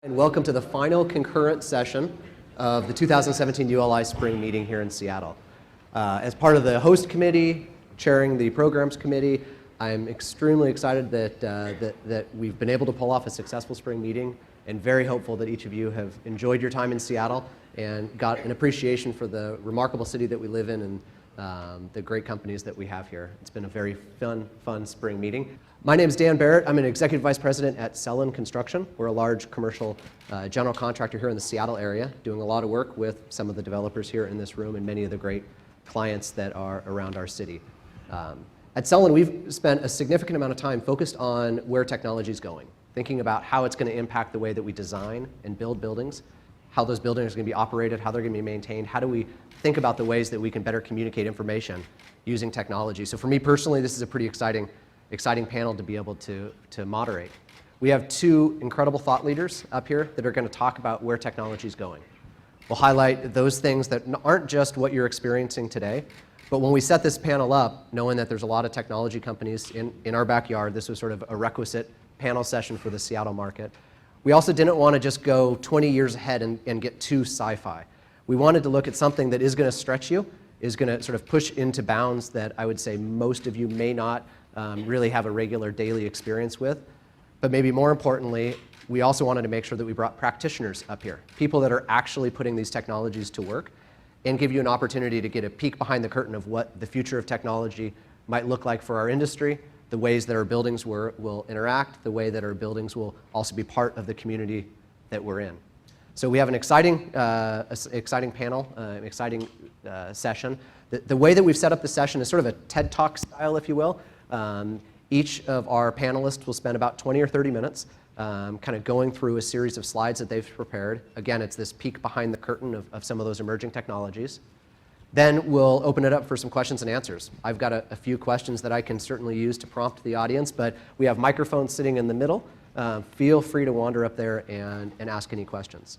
And welcome to the final concurrent session of the 2017 ULI Spring Meeting here in Seattle. As part of the host committee, chairing the programs committee, I'm extremely excited that we've been able to pull off a successful spring meeting, and very hopeful that each of you have enjoyed your time in Seattle and got an appreciation for the remarkable city that we live in and the great companies that we have here. It's been a very fun spring meeting. My name is Dan Barrett. I'm an Executive Vice President at Sellen Construction. We're a large commercial general contractor here in the Seattle area, doing a lot of work with some of the developers here in this room and many of the great clients that are around our city. At Sellen, we've spent a significant amount of time focused on where technology is going, thinking about how it's going to impact the way that we design and build buildings, how those buildings are going to be operated, how they're going to be maintained, how do we think about the ways that we can better communicate information using technology. So for me personally, this is a pretty exciting panel to be able to moderate. We have two incredible thought leaders up here that are going to talk about where technology is going. We'll highlight those things that aren't just what you're experiencing today, but when we set this panel up, knowing that there's a lot of technology companies in our backyard, this was sort of a requisite panel session for the Seattle market. We also didn't want to just go 20 years ahead and get too sci-fi. We wanted to look at something that is going to stretch you, is going to sort of push into bounds that I would say most of you may not really have a regular daily experience with. But maybe more importantly, we also wanted to make sure that we brought practitioners up here, people that are actually putting these technologies to work, and give you an opportunity to get a peek behind the curtain of what the future of technology might look like for our industry, the ways that our buildings will interact, the way that our buildings will also be part of the community that we're in. So we have an exciting panel, an exciting session. The way that we've set up the session is sort of a TED Talk style, if you will. Each of our panelists will spend about 20 or 30 minutes kind of going through a series of slides that they've prepared. Again, it's this peek behind the curtain of some of those emerging technologies. Then we'll open it up for some questions and answers. I've got a few questions that I can certainly use to prompt the audience, but we have microphones sitting in the middle. Feel free to wander up there and ask any questions.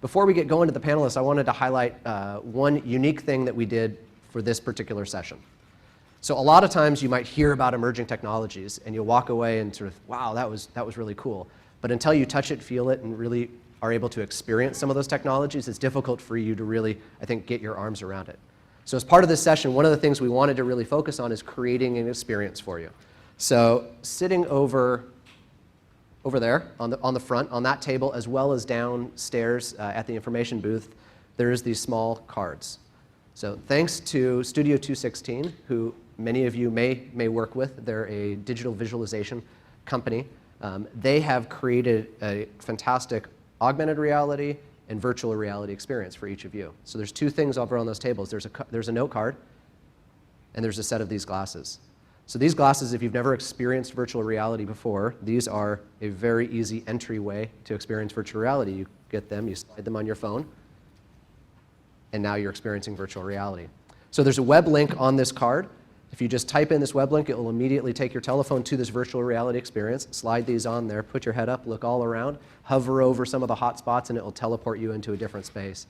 Before we get going to the panelists, I wanted to highlight one unique thing that we did for this particular session. So a lot of times you might hear about emerging technologies and you'll walk away and sort of, wow, that was really cool. But until you touch it, feel it, and really are able to experience some of those technologies, it's difficult for you to really, I think, get your arms around it. So as part of this session, one of the things we wanted to really focus on is creating an experience for you. So sitting over there on the front, on that table, as well as downstairs at the information booth, there's these small cards. So thanks to Studio 216, who many of you may work with. They're a digital visualization company. They have created a fantastic augmented reality and virtual reality experience for each of you. So there's two things over on those tables. There's a note card, and there's a set of these glasses. So these glasses, if you've never experienced virtual reality before, these are a very easy entryway to experience virtual reality. You get them, you slide them on your phone, and now you're experiencing virtual reality. So there's a web link on this card. If you just type in this web link, it will immediately take your telephone to this virtual reality experience. Slide these on there, put your head up, look all around, hover over some of the hot spots, and it will teleport you into a different space.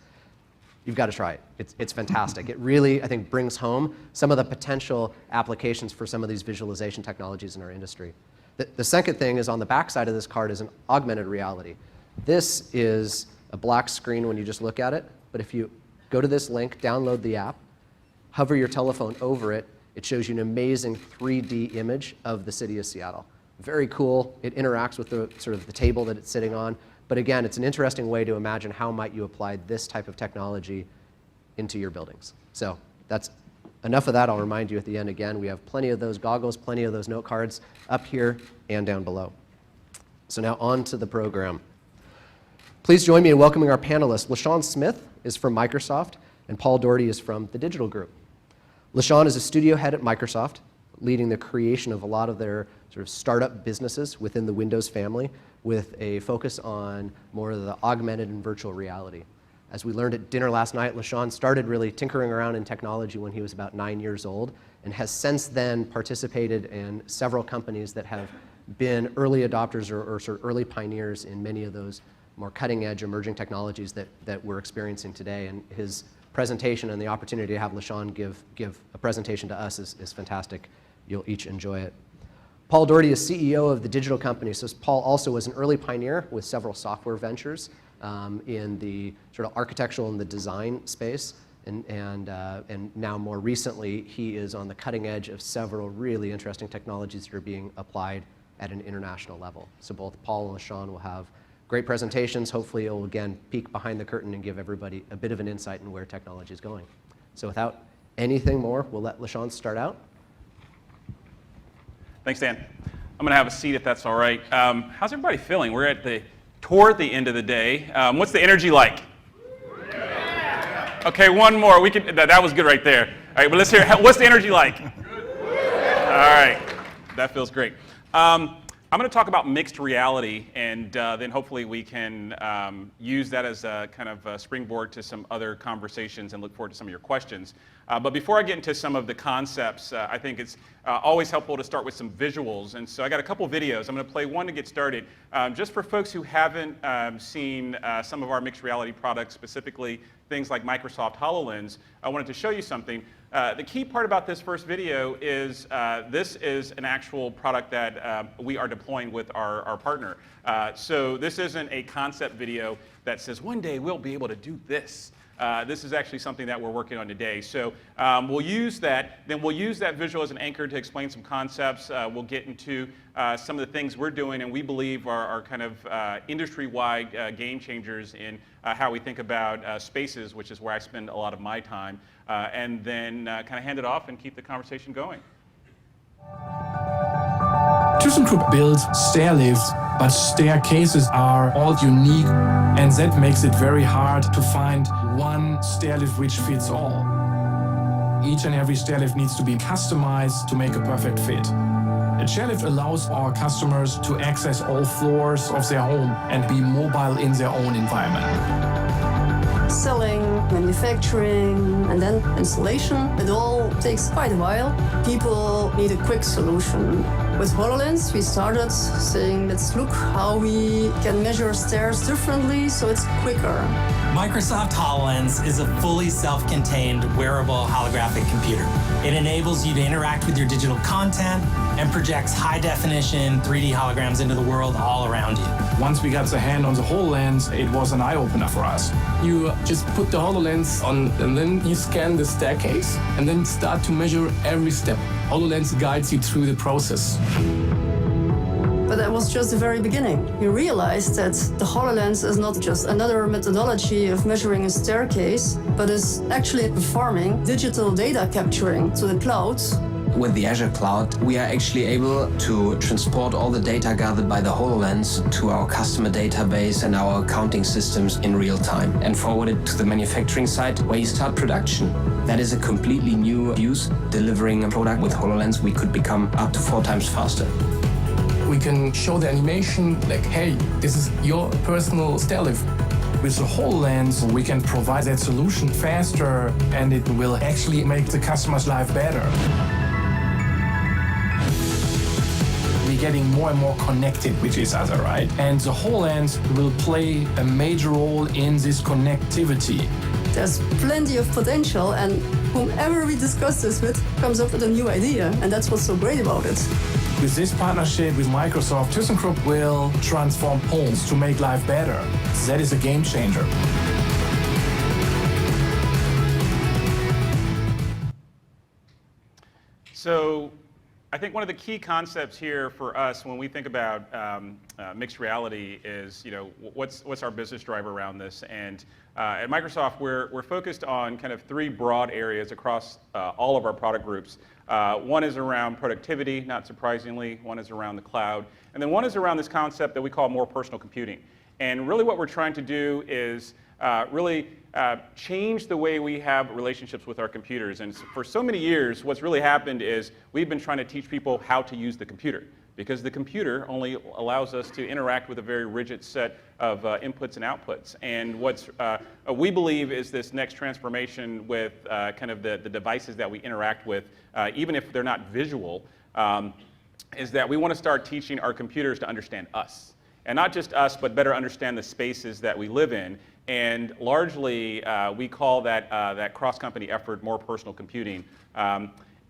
You've got to try it. It's fantastic. It really, I think, brings home some of the potential applications for some of these visualization technologies in our industry. The second thing is on the back side of this card is an augmented reality. This is a black screen when you just look at it, but if you go to this link, download the app, hover your telephone over it, it shows you an amazing 3D image of the city of Seattle. Very cool. It interacts with the sort of the table that it's sitting on. But again, it's an interesting way to imagine how might you apply this type of technology into your buildings. So that's enough of that. I'll remind you at the end again, we have plenty of those goggles, plenty of those note cards up here and down below. So now on to the program. Please join me in welcoming our panelists. LaSean Smith is from Microsoft, and Paul Doherty is from the Digital Group. LaSean is a studio head at Microsoft, leading the creation of a lot of their sort of startup businesses within the Windows family, with a focus on more of the augmented and virtual reality. As we learned at dinner last night, LaSean started really tinkering around in technology when he was about 9 years old, and has since then participated in several companies that have been early adopters or sort of early pioneers in many of those more cutting-edge emerging technologies that we're experiencing today. And his presentation and the opportunity to have LaSean give a presentation to us is fantastic. You'll each enjoy it. Paul Doherty is CEO of the digital company. So Paul also was an early pioneer with several software ventures in the sort of architectural and the design space. And now more recently, he is on the cutting edge of several really interesting technologies that are being applied at an international level. So both Paul and LaSean will have great presentations. Hopefully it will again peek behind the curtain and give everybody a bit of an insight in where technology is going. So without anything more, we'll let LaSean start out. Thanks, Dan. I'm going to have a seat if that's all right. How's everybody feeling? We're toward the end of the day. What's the energy like? Okay, one more. That was good right there. All right, but let's hear. What's the energy like? Good. All right, that feels great. I'm going to talk about mixed reality, and then hopefully we can use that as a kind of a springboard to some other conversations and look forward to some of your questions. But before I get into some of the concepts, I think it's always helpful to start with some visuals. And so I got a couple videos. I'm going to play one to get started. Just for folks who haven't seen some of our mixed reality products, specifically things like Microsoft HoloLens, I wanted to show you something. The key part about this first video is this is an actual product that we are deploying with our partner. So this isn't a concept video that says one day we'll be able to do this. This is actually something that we're working on today. So we'll use that. Then we'll use that visual as an anchor to explain some concepts. We'll get into some of the things we're doing and we believe are kind of industry-wide game changers in how we think about spaces, which is where I spend a lot of my time. And then kind of hand it off and keep the conversation going. ThyssenKrupp builds stair lifts, but staircases are all unique, and that makes it very hard to find one stair lift which fits all. Each and every stair lift needs to be customized to make a perfect fit. A chairlift allows our customers to access all floors of their home and be mobile in their own environment. Selling, manufacturing, and then installation. It all takes quite a while. People need a quick solution. With HoloLens, we started saying, let's look how we can measure stairs differently so it's quicker. Microsoft HoloLens is a fully self-contained wearable holographic computer. It enables you to interact with your digital content and projects high-definition 3D holograms into the world all around you. Once we got the hand on the HoloLens, it was an eye-opener for us. You just put the HoloLens on and then you scan the staircase and then start to measure every step. HoloLens guides you through the process. But that was just the very beginning. We realized that the HoloLens is not just another methodology of measuring a staircase, but is actually performing digital data capturing to the cloud. With the Azure cloud, we are actually able to transport all the data gathered by the HoloLens to our customer database and our accounting systems in real time and forward it to the manufacturing site where you start production. That is a completely new use. Delivering a product with HoloLens, we could become up to 4 times faster. We can show the animation like, hey, this is your personal stair lift. With the HoloLens, we can provide that solution faster and it will actually make the customer's life better. We're getting more and more connected with each other, right? And the HoloLens will play a major role in this connectivity. There's plenty of potential, and whomever we discuss this with comes up with a new idea, and that's what's so great about it. With this partnership with Microsoft, ThyssenKrupp will transform homes to make life better. That is a game changer. So I think one of the key concepts here for us when we think about mixed reality is, what's our business driver around this? And at Microsoft, we're focused on kind of 3 broad areas across all of our product groups. One is around productivity, not surprisingly. One is around the cloud. And then one is around this concept that we call more personal computing. And really what we're trying to do is really change the way we have relationships with our computers. And for so many years, what's really happened is we've been trying to teach people how to use the computer, because the computer only allows us to interact with a very rigid set of inputs and outputs. And what's we believe is this next transformation with kind of the devices that we interact with, even if they're not visual, is that we want to start teaching our computers to understand us. And not just us, but better understand the spaces that we live in. And largely, we call that cross-company effort more personal computing.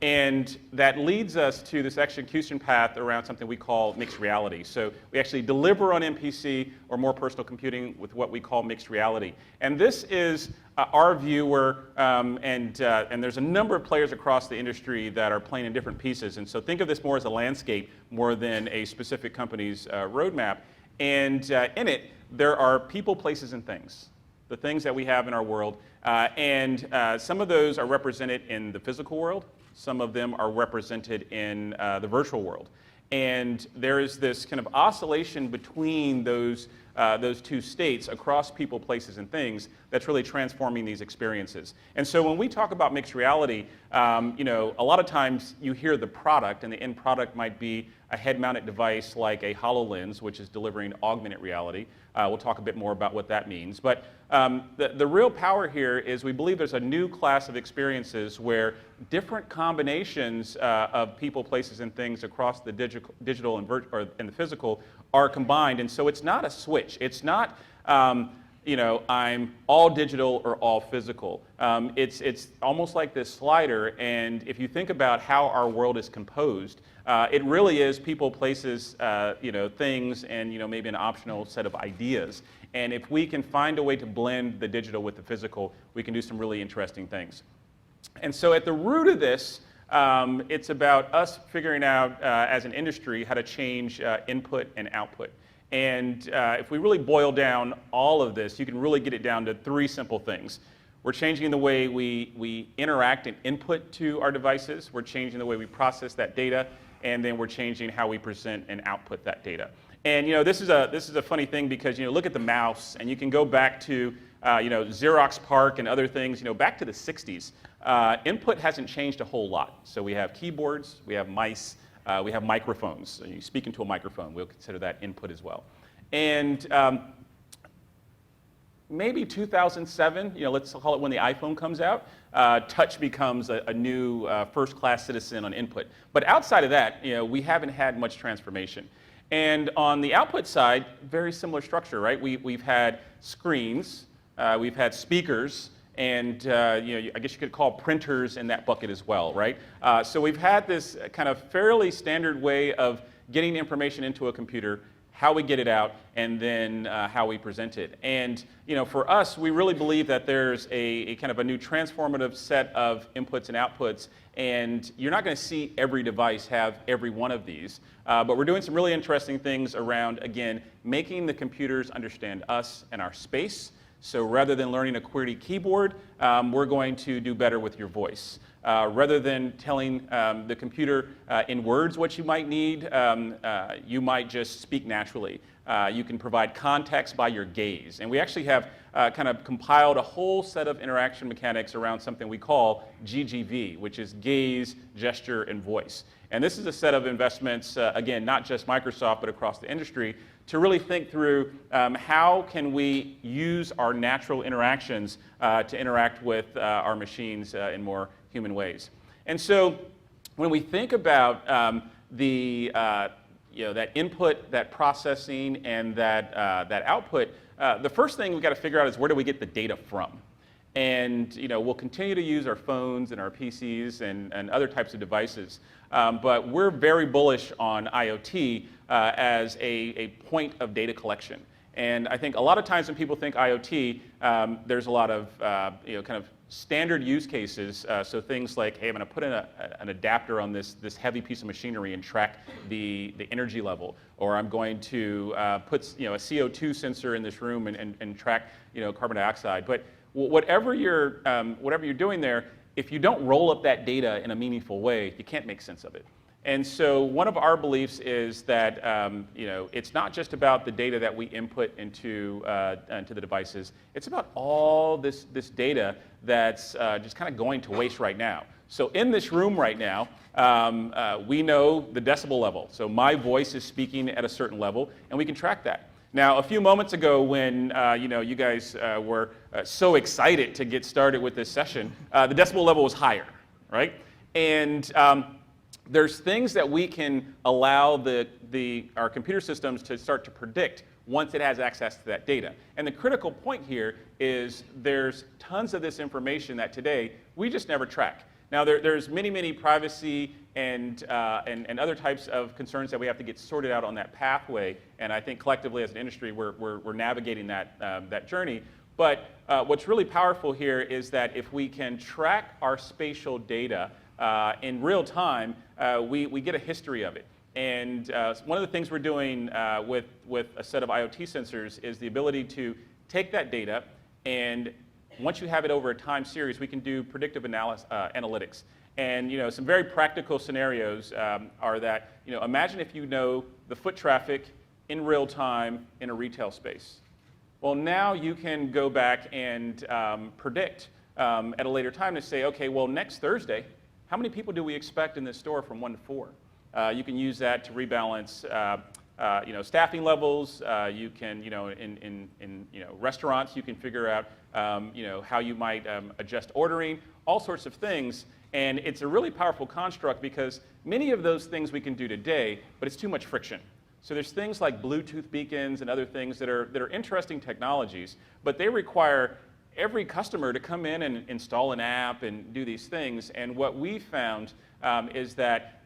And that leads us to this execution path around something we call mixed reality. So we actually deliver on MPC or more personal computing with what we call mixed reality. And this is our view where, and there's a number of players across the industry that are playing in different pieces. And so think of this more as a landscape more than a specific company's roadmap. And in it, there are people, places, and things. The things that we have in our world. And some of those are represented in the physical world. Some of them are represented in the virtual world. And there is this kind of oscillation between those two states across people, places, and things that's really transforming these experiences. And so when we talk about mixed reality, you know, a lot of times you hear the product, and the end product might be a head-mounted device like a HoloLens, which is delivering augmented reality. We'll talk a bit more about what that means. But the real power here is we believe there's a new class of experiences where different combinations of people, places, and things across the digital and the physical are combined. And so it's not a switch. It's not, you know, I'm all digital or all physical. It's almost like this slider. And if you think about how our world is composed, it really is people, places, you know, things, and, you know, maybe an optional set of ideas. And if we can find a way to blend the digital with the physical, we can do some really interesting things. And so at the root of this, it's about us figuring out as an industry how to change input and output. And if we really boil down all of this, you can really get it down to three simple things. We're changing the way we interact and input to our devices. We're changing the way we process that data. And then we're changing how we present and output that data. And you know, this is a funny thing because, you know, look at the mouse, and you can go back to you know, Xerox PARC and other things, you know, back to the 60s. Input hasn't changed a whole lot. So we have keyboards, we have mice, we have microphones. So you speak into a microphone, we'll consider that input as well. And maybe 2007, you know, let's call it when the iPhone comes out, touch becomes a new first-class citizen on input. But outside of that, you know, we haven't had much transformation. And on the output side, very similar structure, right? We've had screens, we've had speakers, and you know, I guess you could call printers in that bucket as well, right? So we've had this kind of fairly standard way of getting information into a computer, how we get it out, and then how we present it. And you know, for us, we really believe that there's a kind of a new transformative set of inputs and outputs, and you're not going to see every device have every one of these. But we're doing some really interesting things around, again, making the computers understand us and our space. So rather than learning a QWERTY keyboard, we're going to do better with your voice. Rather than telling the computer in words what you might need, you might just speak naturally. You can provide context by your gaze. And we actually have kind of compiled a whole set of interaction mechanics around something we call GGV, which is gaze, gesture, and voice. And this is a set of investments, again, not just Microsoft, but across the industry, to really think through how can we use our natural interactions to interact with our machines in more human ways. And so when we think about you know, that input, that processing, and that output, the first thing we've got to figure out is where do we get the data from? And you know, we'll continue to use our phones and our PCs and other types of devices. But we're very bullish on IoT as a point of data collection. And I think a lot of times when people think IoT, there's a lot of you know, kind of standard use cases. So things like, hey, I'm going to put in an adapter on this heavy piece of machinery and track the energy level, or I'm going to put, you know, a CO2 sensor in this room and track, you know, carbon dioxide. But whatever you're doing there, if you don't roll up that data in a meaningful way, you can't make sense of it. And so one of our beliefs is that you know, it's not just about the data that we input into the devices. It's about all this data that's just kind of going to waste right now. So in this room right now, we know the decibel level. So my voice is speaking at a certain level, and we can track that. Now, a few moments ago when you know, you guys were so excited to get started with this session, the decibel level was higher, right? And there's things that we can allow our computer systems to start to predict once it has access to that data. And the critical point here is there's tons of this information that today we just never track. Now, there's many privacy and other types of concerns that we have to get sorted out on that pathway, and I think collectively as an industry, we're navigating that journey. But what's really powerful here is that if we can track our spatial data in real time, we get a history of it. And one of the things we're doing with a set of IoT sensors is the ability to take that data, and once you have it over a time series, we can do predictive analytics. And some very practical scenarios are that imagine if you know the foot traffic in real time in a retail space. Well, now you can go back and predict at a later time to say, okay, well, next Thursday, how many people do we expect in this store from 1 to 4? You can use that to rebalance staffing levels. You can, in restaurants, you can figure out how you might adjust ordering, all sorts of things. And it's a really powerful construct because many of those things we can do today, but it's too much friction. So there's things like Bluetooth beacons and other things that are interesting technologies, but they require every customer to come in and install an app and do these things. And what we found is that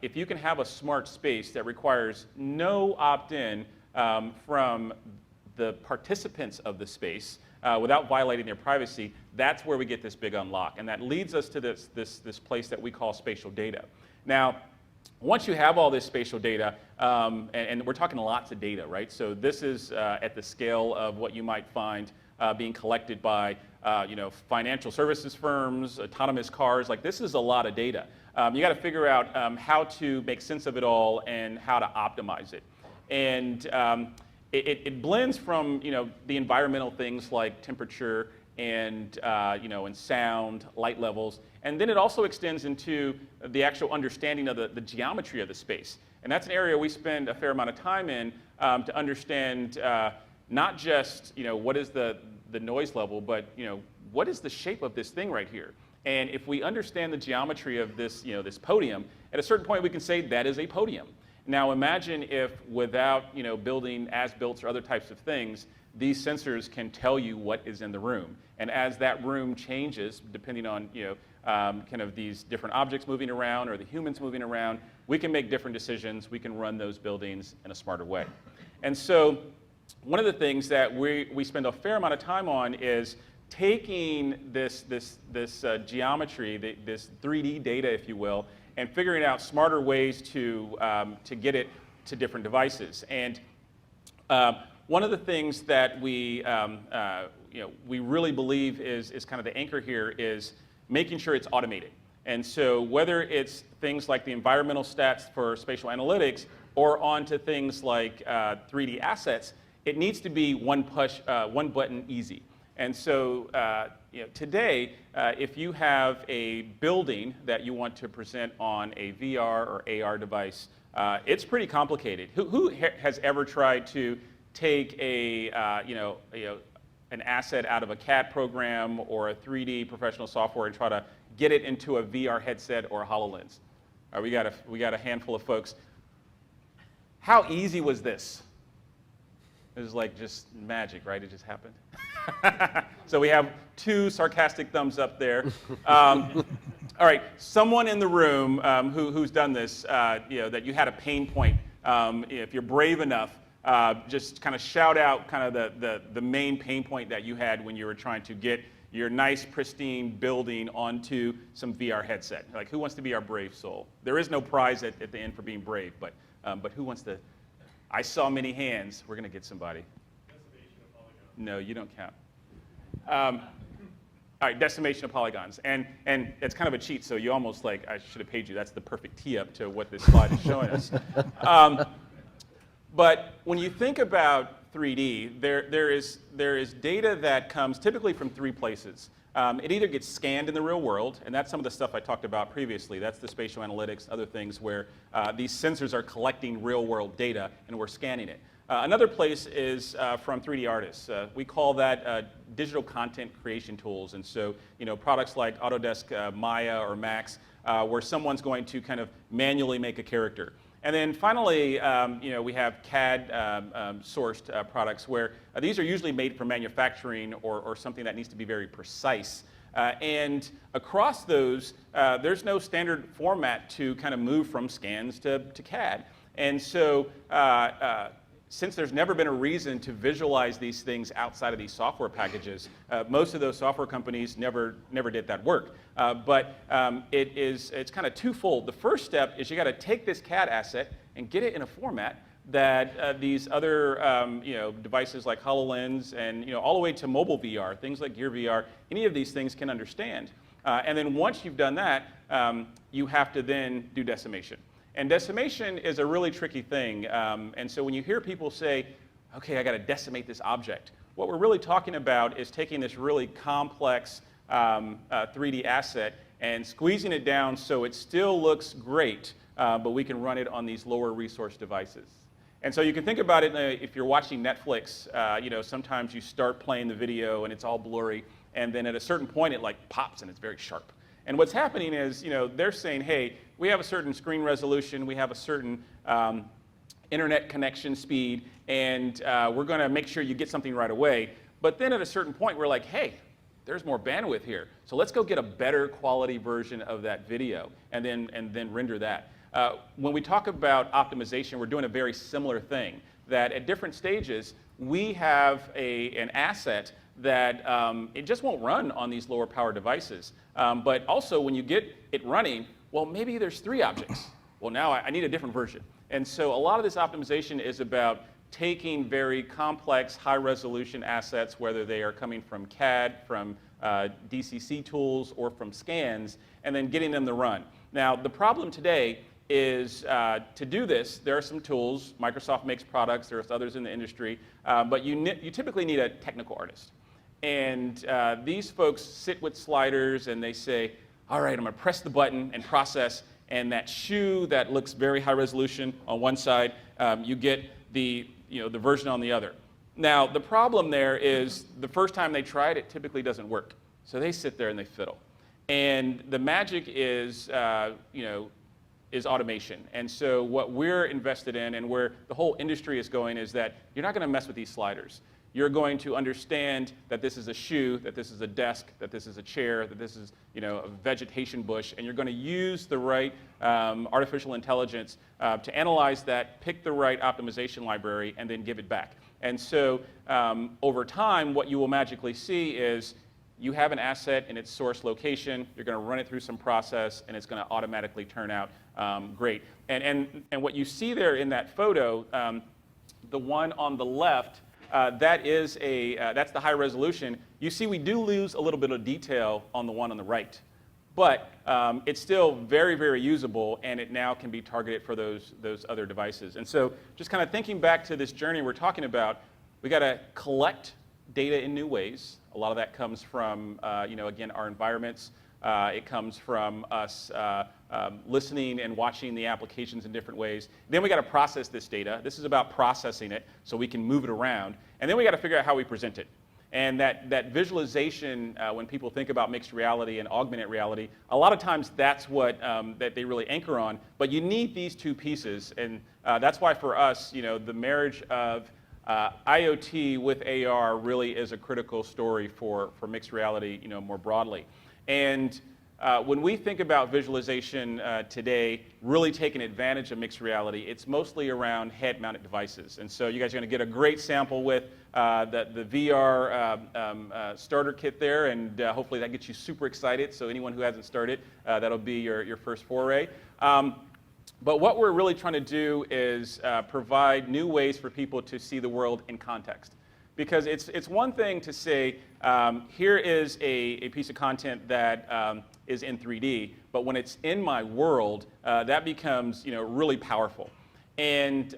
if you can have a smart space that requires no opt-in from the participants of the space without violating their privacy, that's where we get this big unlock. And that leads us to this place that we call spatial data. Now, once you have all this spatial data, and we're talking lots of data, right? So this is at the scale of what you might find being collected by financial services firms, autonomous cars. Like, this is a lot of data. You got to figure out how to make sense of it all and how to optimize it. And it blends from the environmental things like temperature and and sound, light levels, and then it also extends into the actual understanding of the geometry of the space. And that's an area we spend a fair amount of time in to understand not just what is the noise level, but what is the shape of this thing right here. And if we understand the geometry of this this podium, at a certain point we can say that is a podium. Now imagine if without building as-built or other types of things, these sensors can tell you what is in the room. And as that room changes, depending on kind of these different objects moving around or the humans moving around, we can make different decisions. We can run those buildings in a smarter way. And so one of the things that we spend a fair amount of time on is taking this geometry, this 3D data, if you will, and figuring out smarter ways to get it to different devices. And one of the things that we really believe is kind of the anchor here is making sure it's automated. And so whether it's things like the environmental stats for spatial analytics or onto things like 3D assets, it needs to be one button easy. And so today, if you have a building that you want to present on a VR or AR device, it's pretty complicated. Who has ever tried to take an asset out of a CAD program or a 3D professional software and try to get it into a VR headset or a HoloLens? We got a handful of folks. How easy was this? It was like just magic, right? It just happened. So we have 2 sarcastic thumbs up there. All right, someone in the room who's done this, that you had a pain point. If you're brave enough, just kind of shout out kind of the main pain point that you had when you were trying to get your nice, pristine building onto some VR headset. Like, who wants to be our brave soul? There is no prize at the end for being brave, but who wants to? I saw many hands. We're going to get somebody. Decimation of polygons. No, you don't count. All right, decimation of polygons. And it's kind of a cheat, so you almost like, I should have paid you. That's the perfect tee-up to what this slide is showing us. But when you think about 3D, there is data that comes typically from 3 places. It either gets scanned in the real world, and that's some of the stuff I talked about previously. That's the spatial analytics, other things where these sensors are collecting real-world data, and we're scanning it. Another place is from 3D artists. We call that digital content creation tools, and so products like Autodesk Maya or Max, where someone's going to kind of manually make a character. And then finally, we have CAD sourced products where these are usually made for manufacturing or something that needs to be very precise. And across those, there's no standard format to kind of move from scans to CAD. And so since there's never been a reason to visualize these things outside of these software packages, most of those software companies never did that work. But it's kind of twofold. The first step is you got to take this CAD asset and get it in a format that these other devices like HoloLens and all the way to mobile VR, things like Gear VR, any of these things can understand. And then once you've done that, you have to then do decimation. And decimation is a really tricky thing. And so when you hear people say, okay, I got to decimate this object, what we're really talking about is taking this really complex 3D asset and squeezing it down so it still looks great, but we can run it on these lower resource devices. And so you can think about it if you're watching Netflix, sometimes you start playing the video and it's all blurry, and then at a certain point it like pops and it's very sharp. And what's happening is, they're saying, hey, we have a certain screen resolution, we have a certain internet connection speed, and we're going to make sure you get something right away. But then at a certain point, we're like, hey, there's more bandwidth here, so let's go get a better quality version of that video, and then render that. When we talk about optimization, we're doing a very similar thing. That at different stages, we have an asset that it just won't run on these lower power devices. But also when you get it running, well, maybe there's 3 objects. Well, now I need a different version. And so a lot of this optimization is about taking very complex, high resolution assets, whether they are coming from CAD, from DCC tools, or from scans, and then getting them to run. Now, the problem today is to do this, there are some tools. Microsoft makes products, there's others in the industry, but you typically need a technical artist. And these folks sit with sliders and they say, all right, I'm going to press the button and process, and that shoe that looks very high resolution on one side, you get the version on the other. Now, the problem there is the first time they try it, it typically doesn't work. So they sit there and they fiddle. And the magic is automation. And so what we're invested in and where the whole industry is going is that you're not going to mess with these sliders. You're going to understand that this is a shoe, that this is a desk, that this is a chair, that this is a vegetation bush, and you're going to use the right artificial intelligence to analyze that, pick the right optimization library, and then give it back. And so over time, what you will magically see is you have an asset in its source location, you're going to run it through some process, and it's going to automatically turn out great. And what you see there in that photo, the one on the left, that's the high resolution. You see we do lose a little bit of detail on the one on the right, but it's still very, very usable, and it now can be targeted for those other devices. And so just kind of thinking back to this journey we're talking about, we got to collect data in new ways. A lot of that comes from, again, our environments. It comes from us listening and watching the applications in different ways. Then we got to process this data. This is about processing it so we can move it around. And then we got to figure out how we present it. And that visualization, when people think about mixed reality and augmented reality, a lot of times that's what that they really anchor on. But you need these two pieces. And that's why for us, the marriage of IoT with AR really is a critical story for mixed reality, more broadly. And when we think about visualization today, really taking advantage of mixed reality, it's mostly around head-mounted devices. And so you guys are going to get a great sample with the VR starter kit there, and hopefully that gets you super excited. So anyone who hasn't started, that'll be your first foray. But what we're really trying to do is provide new ways for people to see the world in context. Because it's one thing to say, here is a piece of content that is in 3D, but when it's in my world, that becomes really powerful. And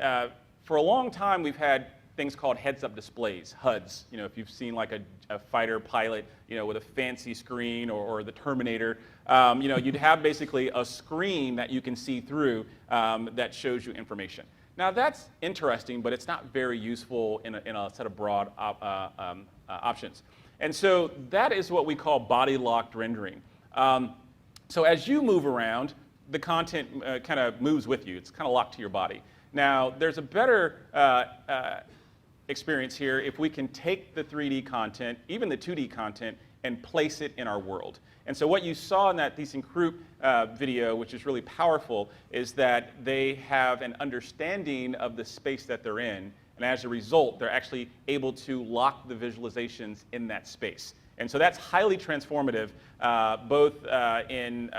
for a long time, we've had things called heads-up displays, HUDs. If you've seen like a fighter pilot, with a fancy screen, or the Terminator, you'd have basically a screen that you can see through that shows you information. Now that's interesting, but it's not very useful in a set of broad options. And so that is what we call body-locked rendering. So as you move around, the content kind of moves with you. It's kind of locked to your body. Now there's a better experience here if we can take the 3D content, even the 2D content, and place it in our world. And so what you saw in that ThyssenKrupp video, which is really powerful, is that they have an understanding of the space that they're in, and as a result, they're actually able to lock the visualizations in that space. And so that's highly transformative, both in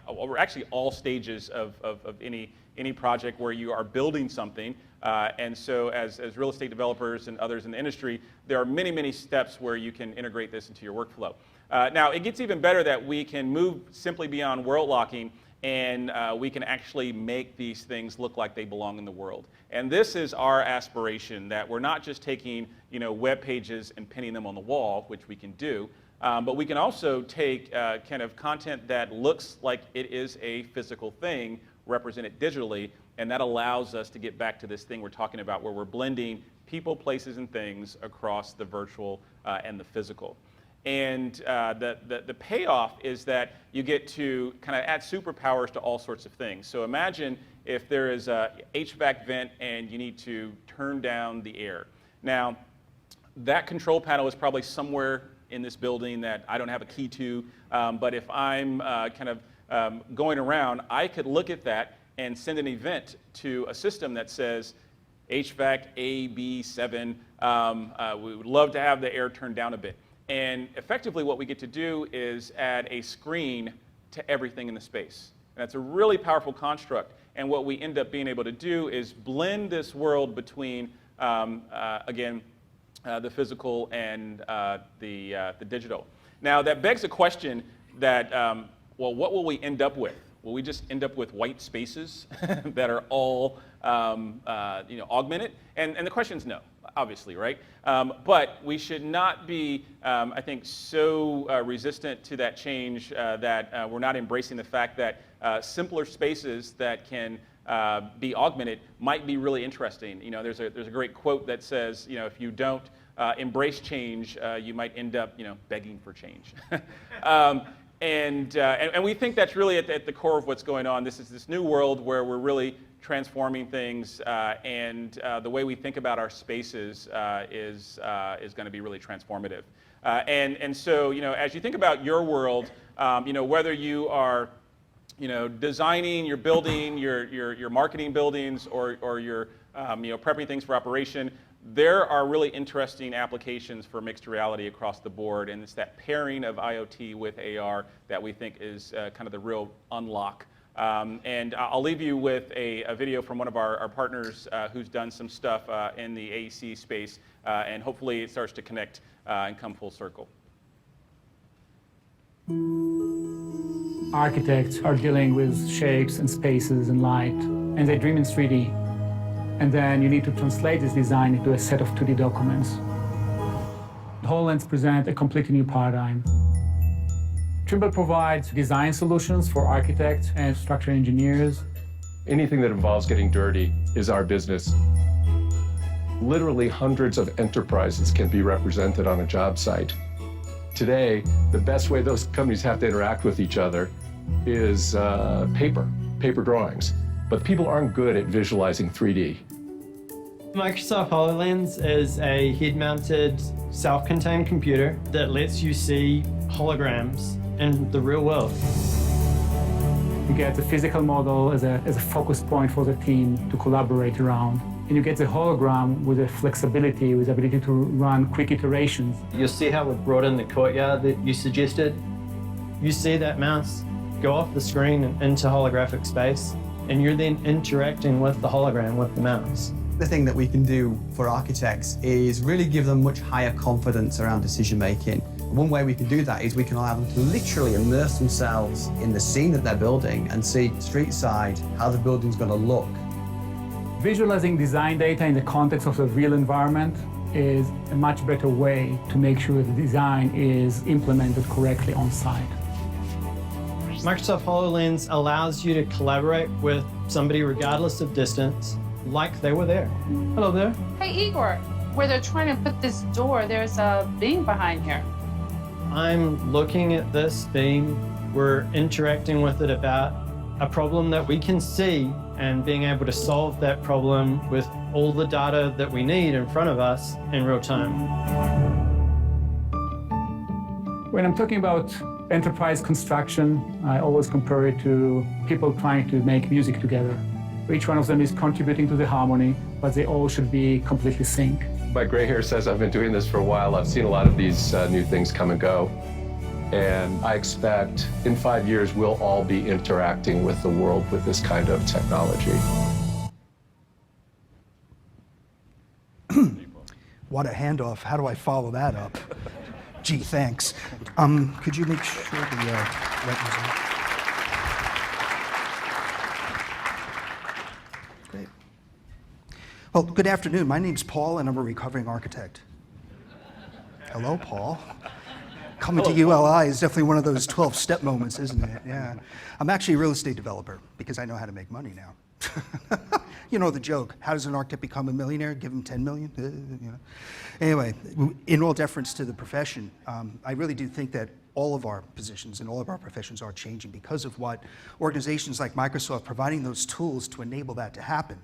or actually all stages of any project where you are building something. And so as real estate developers and others in the industry, there are many, many steps where you can integrate this into your workflow. Now, it gets even better that we can move simply beyond world locking, and we can actually make these things look like they belong in the world. And this is our aspiration, that we're not just taking web pages and pinning them on the wall, which we can do, but we can also take kind of content that looks like it is a physical thing, represent it digitally, and that allows us to get back to this thing we're talking about, where we're blending people, places, and things across the virtual and the physical. And the payoff is that you get to kind of add superpowers to all sorts of things. So imagine if there is a HVAC vent and you need to turn down the air. Now, that control panel is probably somewhere in this building that I don't have a key to, but if I'm kind of going around, I could look at that and send an event to a system that says, HVAC AB7, we would love to have the air turned down a bit. And effectively what we get to do is add a screen to everything in the space. And that's a really powerful construct. And what we end up being able to do is blend this world between, again, the physical and the digital. Now that begs a question that, well, what will we end up with? Will we just end up with white spaces that are all augmented? And the question is no, obviously, right? But we should not be, I think, so resistant to that change that we're not embracing the fact that simpler spaces that can be augmented might be really interesting. There's a great quote that says, if you don't embrace change, you might end up, begging for change. And we think that's really at the core of what's going on. This is this new world where we're really transforming things, and the way we think about our spaces is going to be really transformative. And so, as you think about your world, whether you are, designing, you're building, your marketing buildings, or you're, prepping things for operation, there are really interesting applications for mixed reality across the board, and it's that pairing of IoT with AR that we think is kind of the real unlock. And I'll leave you with a video from one of our partners who's done some stuff in the AEC space, and hopefully it starts to connect and come full circle. Architects are dealing with shapes and spaces and light, and they dream in 3D. And then you need to translate this design into a set of 2D documents. HoloLens present a completely new paradigm. Trimble provides design solutions for architects and structural engineers. Anything that involves getting dirty is our business. Literally hundreds of enterprises can be represented on a job site. Today, the best way those companies have to interact with each other is paper drawings. But people aren't good at visualizing 3D. Microsoft HoloLens is a head-mounted, self-contained computer that lets you see holograms in the real world. You get the physical model as a focus point for the team to collaborate around. And you get the hologram with the flexibility, with the ability to run quick iterations. You'll see how we brought in the courtyard that you suggested. You see that mouse go off the screen and into holographic space, and you're then interacting with the hologram with the mouse. The thing that we can do for architects is really give them much higher confidence around decision making. One way we can do that is we can allow them to literally immerse themselves in the scene that they're building and see street side how the building's going to look. Visualizing design data in the context of the real environment is a much better way to make sure the design is implemented correctly on site. Microsoft HoloLens allows you to collaborate with somebody regardless of distance, like they were there. Hello there. Hey, Igor, where they're trying to put this door, there's a beam behind here. I'm looking at this beam. We're interacting with it about a problem that we can see and being able to solve that problem with all the data that we need in front of us in real time. When I'm talking about enterprise construction, I always compare it to people trying to make music together. Each one of them is contributing to the harmony, but they all should be completely synced. My gray hair says I've been doing this for a while. I've seen a lot of these new things come and go. And I expect in 5 years, we'll all be interacting with the world with this kind of technology. What a handoff. How do I follow that up? Gee, thanks. Could you make sure the button's on? Great. Well, good afternoon. My name's Paul, and I'm a recovering architect. Hello, Paul. Coming to ULI is definitely one of those 12-step moments, isn't it? Yeah. I'm actually a real estate developer because I know how to make money now. You know the joke. How does an architect become a millionaire? Give him 10 million? You know. Anyway, in all deference to the profession, I really do think that all of our positions and all of our professions are changing because of what organizations like Microsoft providing those tools to enable that to happen.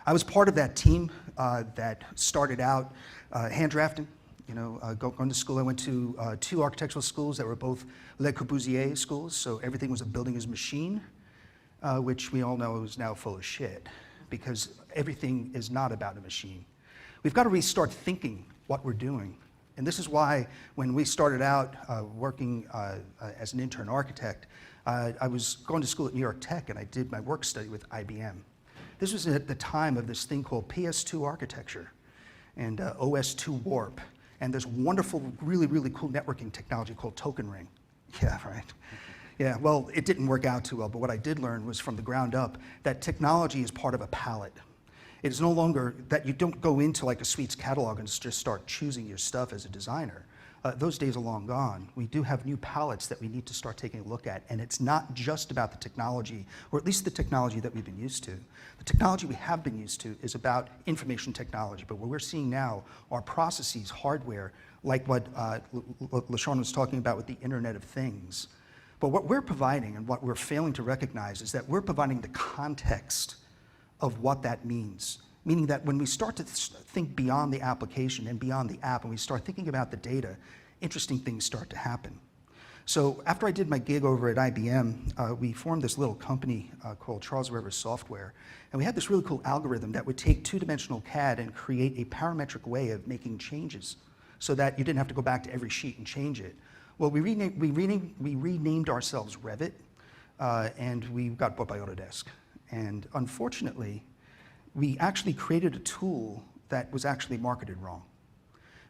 I was part of that team that started out hand drafting. You know, going to school, I went to 2 architectural schools that were both Le Corbusier schools, so everything was a building as machine, which we all know is now full of shit, because everything is not about a machine. We've got to restart thinking what we're doing. And this is why when we started out working as an intern architect, I was going to school at New York Tech and I did my work study with IBM. This was at the time of this thing called PS2 architecture and OS2 warp. And there's wonderful, really, really cool networking technology called token ring. Yeah, right. Yeah, well, it didn't work out too well, but what I did learn was from the ground up that technology is part of a palette. It is no longer that you don't go into like a suite's catalog and just start choosing your stuff as a designer. Those days are long gone. We do have new palettes that we need to start taking a look at, and it's not just about the technology, or at least the technology that we've been used to. The technology we have been used to is about information technology, but what we're seeing now are processes, hardware, like what LaSean was talking about with the Internet of Things. But what we're providing and what we're failing to recognize is that we're providing the context of what that means. Meaning that when we start to think beyond the application and beyond the app and we start thinking about the data, interesting things start to happen. So after I did my gig over at IBM, we formed this little company called Charles River Software. And we had this really cool algorithm that would take 2-dimensional CAD and create a parametric way of making changes so that you didn't have to go back to every sheet and change it. Well, we renamed ourselves Revit, and we got bought by Autodesk. And unfortunately, we actually created a tool that was actually marketed wrong.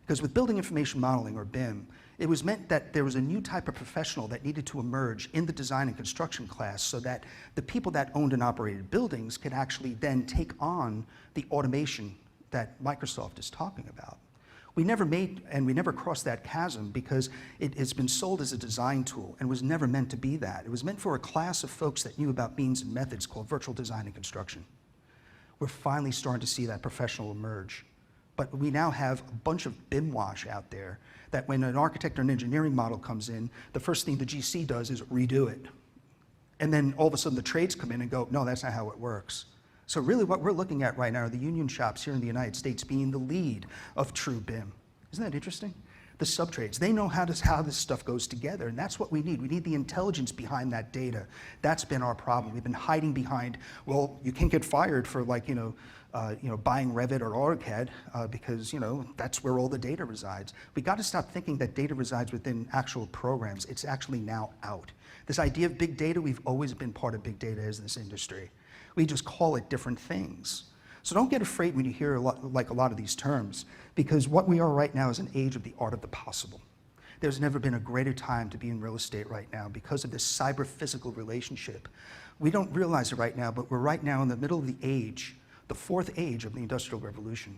Because with building information modeling, or BIM, it was meant that there was a new type of professional that needed to emerge in the design and construction class so that the people that owned and operated buildings could actually then take on the automation that Microsoft is talking about. We never made, and we never crossed that chasm because it has been sold as a design tool and was never meant to be that. It was meant for a class of folks that knew about means and methods called virtual design and construction. We're finally starting to see that professional emerge. But we now have a bunch of BIM wash out there that when an architect or an engineering model comes in, the first thing the GC does is redo it. And then all of a sudden the trades come in and go, no, that's not how it works. So really what we're looking at right now are the union shops here in the United States being the lead of true BIM. Isn't that interesting? The subtrades, they know how this stuff goes together, and that's what we need. We need the intelligence behind that data. That's been our problem. We've been hiding behind, well, you can't get fired for buying Revit or AutoCAD because that's where all the data resides. We got to stop thinking that data resides within actual programs. It's actually now out. This idea of big data, we've always been part of big data as this industry. We just call it different things. So don't get afraid when you hear a lot of these terms, because what we are right now is an age of the art of the possible. There's never been a greater time to be in real estate right now because of this cyber-physical relationship. We don't realize it right now, but we're right now in the middle of the age, the 4th age of the Industrial Revolution.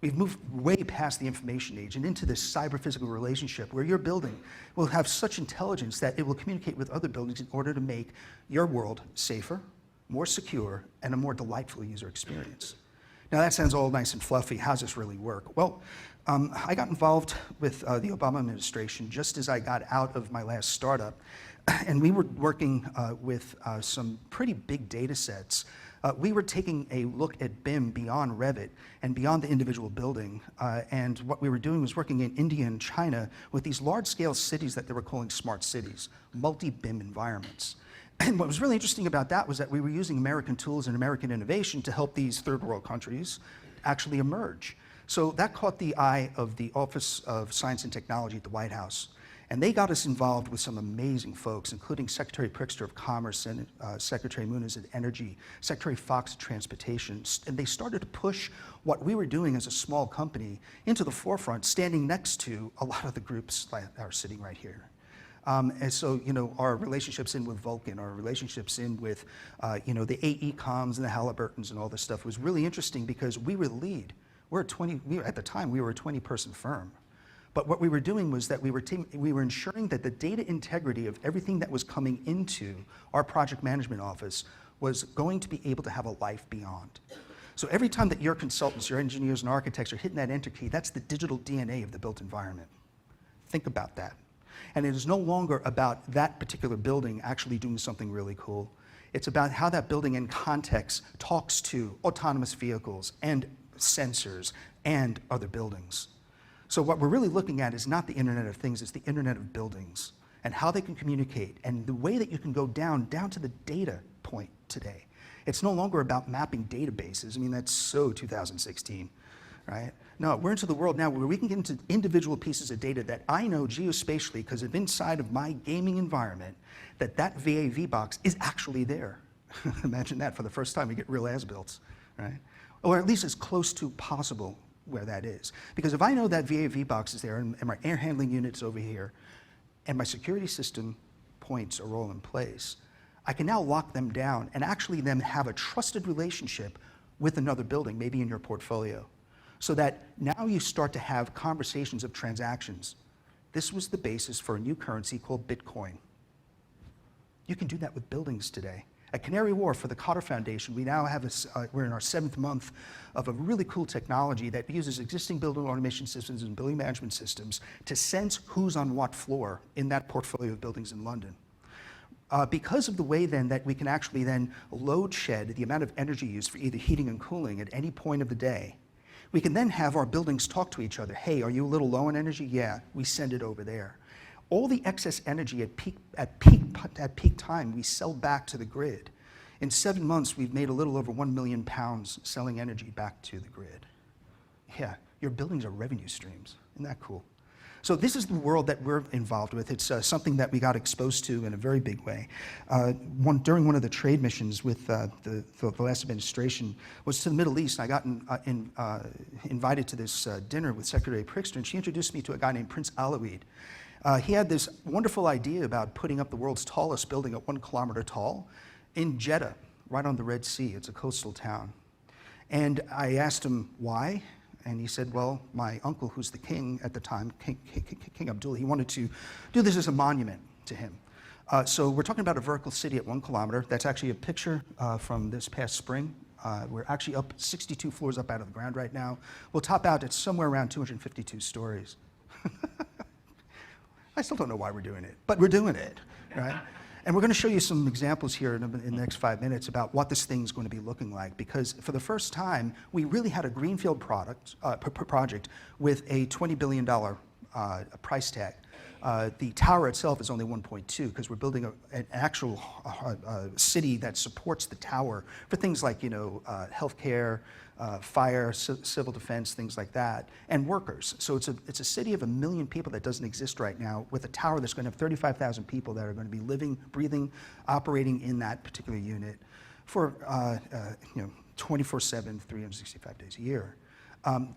We've moved way past the information age and into this cyber-physical relationship where your building will have such intelligence that it will communicate with other buildings in order to make your world safer, more secure, and a more delightful user experience. Now that sounds all nice and fluffy. How does this really work? Well, I got involved with the Obama administration just as I got out of my last startup, and we were working with some pretty big data sets we were taking a look at BIM beyond Revit and beyond the individual building. And what we were doing was working in India and China with these large-scale cities that they were calling smart cities, multi-BIM environments. And what was really interesting about that was that we were using American tools and American innovation to help these third world countries actually emerge. So that caught the eye of the Office of Science and Technology at the White House. And they got us involved with some amazing folks, including Secretary Pritzker of Commerce and Secretary Muniz at Energy, Secretary Fox at Transportation. And they started to push what we were doing as a small company into the forefront, standing next to a lot of the groups that are sitting right here. And so, our relationships in with Vulcan, our relationships in with, the AECOMs and the Halliburtons and all this stuff was really interesting because we were the lead. At the time, we were a 20-person firm. But what we were doing was that we were ensuring that the data integrity of everything that was coming into our project management office was going to be able to have a life beyond. So every time that your consultants, your engineers and architects are hitting that enter key, that's the digital DNA of the built environment. Think about that. And it is no longer about that particular building actually doing something really cool. It's about how that building in context talks to autonomous vehicles and sensors and other buildings. So what we're really looking at is not the Internet of Things, it's the Internet of Buildings and how they can communicate and the way that you can go down to the data point today. It's no longer about mapping databases. I mean, that's so 2016, right? No, we're into the world now where we can get into individual pieces of data that I know geospatially because of inside of my gaming environment that VAV box is actually there. Imagine that for the first time we get real as-built, right? Or at least as close to possible where that is. Because if I know that VAV box is there and my air handling unit's over here and my security system points are all in place, I can now lock them down and actually then have a trusted relationship with another building, maybe in your portfolio, so that now you start to have conversations of transactions. This was the basis for a new currency called Bitcoin. You can do that with buildings today. At Canary Wharf for the Cotter Foundation, we now have we're in our 7th month of a really cool technology that uses existing building automation systems and building management systems to sense who's on what floor in that portfolio of buildings in London. Because of the way then that we can actually then load shed the amount of energy used for either heating and cooling at any point of the day, we can then have our buildings talk to each other. Hey, are you a little low on energy? Yeah, we send it over there. All the excess energy at peak time, we sell back to the grid. In 7 months, we've made a little over 1 million pounds selling energy back to the grid. Yeah, your buildings are revenue streams. Isn't that cool? So this is the world that we're involved with. It's something that we got exposed to in a very big way. During one of the trade missions with the last administration was to the Middle East. I got invited to this dinner with Secretary Pritzker, and she introduced me to a guy named Prince Alawid. He had this wonderful idea about putting up the world's tallest building at 1 kilometer tall in Jeddah, right on the Red Sea. It's a coastal town. And I asked him why, and he said, well, my uncle, who's the king at the time, King Abdullah, he wanted to do this as a monument to him. So we're talking about a vertical city at 1 kilometer. That's actually a picture from this past spring. We're actually up 62 floors up out of the ground right now. We'll top out at somewhere around 252 stories. I still don't know why we're doing it, but we're doing it, right? And we're going to show you some examples here in the next 5 minutes about what this thing's going to be looking like, because for the first time, we really had a greenfield project with a $20 billion price tag. The tower itself is only 1.2 because we're building an actual city that supports the tower for things like, healthcare, fire, civil defense, things like that, and workers. So it's a city of 1 million people that doesn't exist right now with a tower that's going to have 35,000 people that are going to be living, breathing, operating in that particular unit for 24/7, 365 days a year.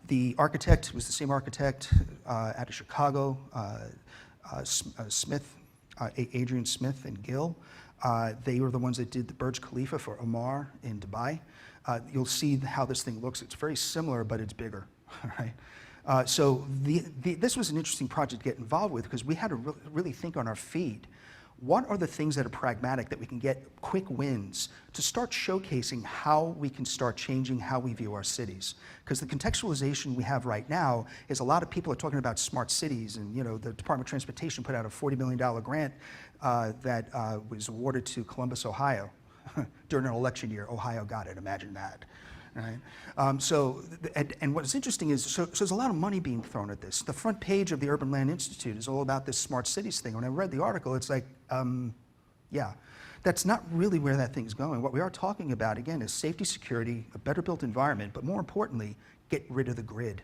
The architect was the same architect out of Chicago, Smith, Adrian Smith and Gill. They were the ones that did the Burj Khalifa for Omar in Dubai. You'll see how this thing looks. It's very similar, but it's bigger, right? So this was an interesting project to get involved with because we had to really think on our feet. What are the things that are pragmatic that we can get quick wins to start showcasing how we can start changing how we view our cities? Because the contextualization we have right now is a lot of people are talking about smart cities, and the Department of Transportation put out a $40 million grant that was awarded to Columbus, Ohio, during an election year. Ohio got it, imagine that. Right? And what's interesting is, so there's a lot of money being thrown at this. The front page of the Urban Land Institute is all about this smart cities thing. When I read the article, it's like, yeah, that's not really where that thing's going. What we are talking about, again, is safety, security, a better built environment, but more importantly, get rid of the grid.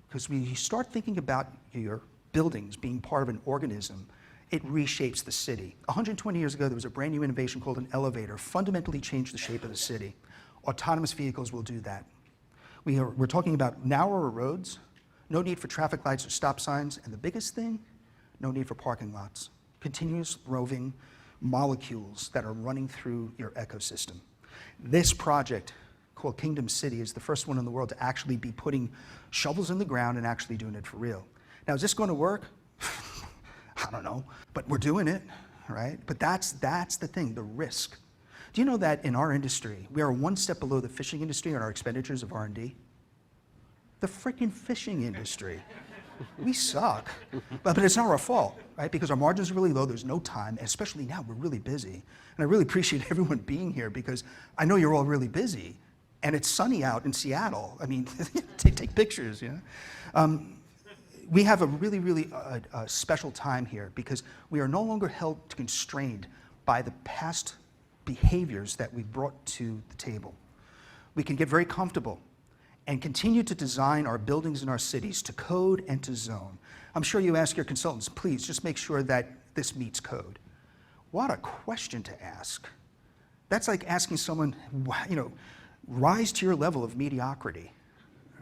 Because when you start thinking about your buildings being part of an organism, it reshapes the city. 120 years ago, there was a brand new innovation called an elevator, fundamentally changed the shape of the city. Autonomous vehicles will do that. We're talking about narrower roads, no need for traffic lights or stop signs, and the biggest thing, no need for parking lots. Continuous roving molecules that are running through your ecosystem. This project, called Kingdom City, is the first one in the world to actually be putting shovels in the ground and actually doing it for real. Now, is this going to work? I don't know, but we're doing it, right? But that's the thing, the risk. Do you know that in our industry, we are one step below the fishing industry on our expenditures of R&D? The freaking fishing industry. We suck, but it's not our fault, right? Because our margins are really low, there's no time, and especially now, we're really busy. And I really appreciate everyone being here because I know you're all really busy, and it's sunny out in Seattle. I mean, take pictures, you know? We have a really special time here because we are no longer held constrained by the past behaviors that we've brought to the table. We can get very comfortable and continue to design our buildings and our cities to code and to zone. I'm sure you ask your consultants, please just make sure that this meets code. What a question to ask. That's like asking someone, you know, rise to your level of mediocrity,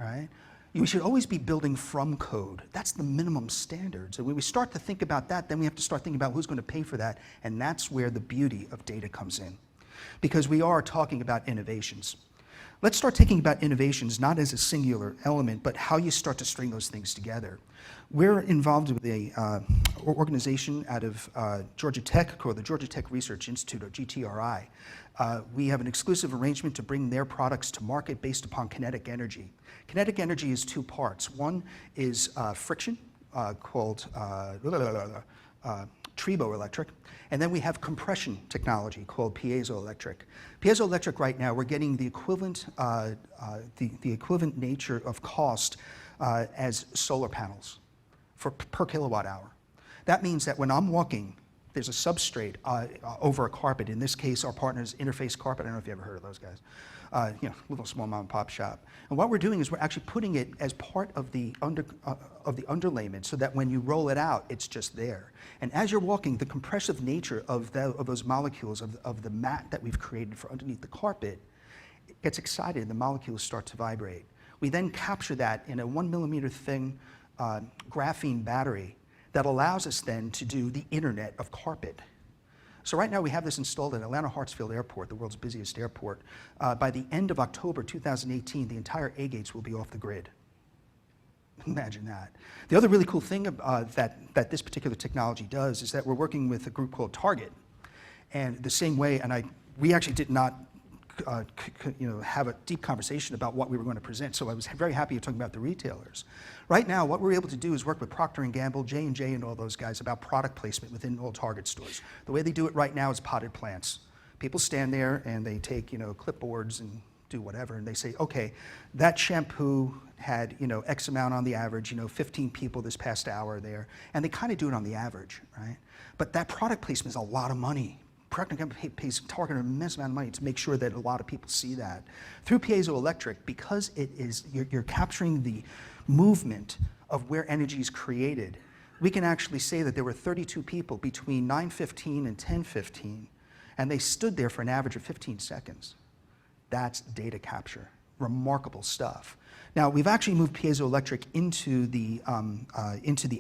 right? You should always be building from code. That's the minimum standards. And when we start to think about that, then we have to start thinking about who's going to pay for that. And that's where the beauty of data comes in. Because we are talking about innovations. Let's start thinking about innovations not as a singular element, but how you start to string those things together. We're involved with an organization out of Georgia Tech called the Georgia Tech Research Institute, or GTRI. We have an exclusive arrangement to bring their products to market based upon kinetic energy. Kinetic energy is two parts. One is friction, called triboelectric, and then we have compression technology called piezoelectric. Piezoelectric right now, we're getting the equivalent, the equivalent nature of cost as solar panels per kilowatt hour. That means that when I'm walking, there's a substrate over a carpet. In this case, our partner is Interface Carpet. I don't know if you ever heard of those guys. You know, little small mom and pop shop. And what we're doing is we're actually putting it as part of the underlayment so that when you roll it out, it's just there. And as you're walking, the compressive nature of those molecules, of the mat that we've created for underneath the carpet, it gets excited and the molecules start to vibrate. We then capture that in a 1 millimeter thin graphene battery that allows us then to do the internet of carpet. So right now we have this installed at Atlanta Hartsfield Airport, the world's busiest airport. By the end of October 2018, the entire A-gates will be off the grid. Imagine that. The other really cool thing that this particular technology does is that we're working with a group called Target. And the same way, and we actually did not have a deep conversation about what we were going to present. So I was very happy you're talking about the retailers. Right now, what we're able to do is work with Procter & Gamble, J&J, and all those guys about product placement within all Target stores. The way they do it right now is potted plants. People stand there and they take, clipboards and do whatever, and they say, okay, that shampoo had, X amount on the average, 15 people this past hour there, and they kind of do it on the average, right? But that product placement is a lot of money. Procter & Gamble pays Target an immense amount of money to make sure that a lot of people see that. Through piezoelectric, because it is, you're capturing the movement of where energy is created, we can actually say that there were 32 people between 9:15 and 10:15, and they stood there for an average of 15 seconds. That's data capture. Remarkable stuff. Now, we've actually moved piezoelectric into the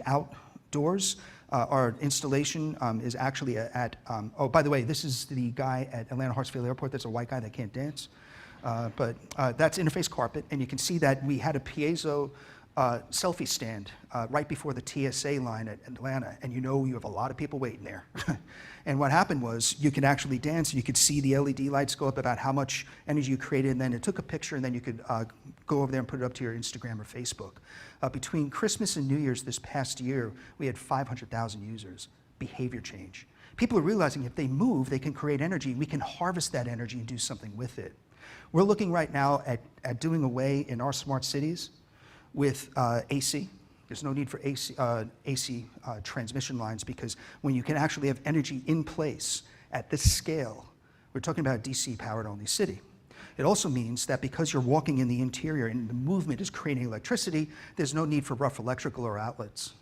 outdoors. Our installation is actually at, oh, by the way, this is the guy at Atlanta Hartsfield Airport. That's a white guy that can't dance. But that's Interface Carpet, and you can see that we had a piezo selfie stand right before the TSA line at Atlanta, and you have a lot of people waiting there. And what happened was you could actually dance, and you could see the LED lights go up about how much energy you created, and then it took a picture, and then you could go over there and put it up to your Instagram or Facebook. Between Christmas and New Year's this past year, we had 500,000 users. Behavior change. People are realizing if they move, they can create energy. We can harvest that energy and do something with it. We're looking right now at doing away in our smart cities with AC. There's no need for AC transmission lines, because when you can actually have energy in place at this scale, we're talking about a DC powered only city. It also means that because you're walking in the interior and the movement is creating electricity, there's no need for rough electrical or outlets.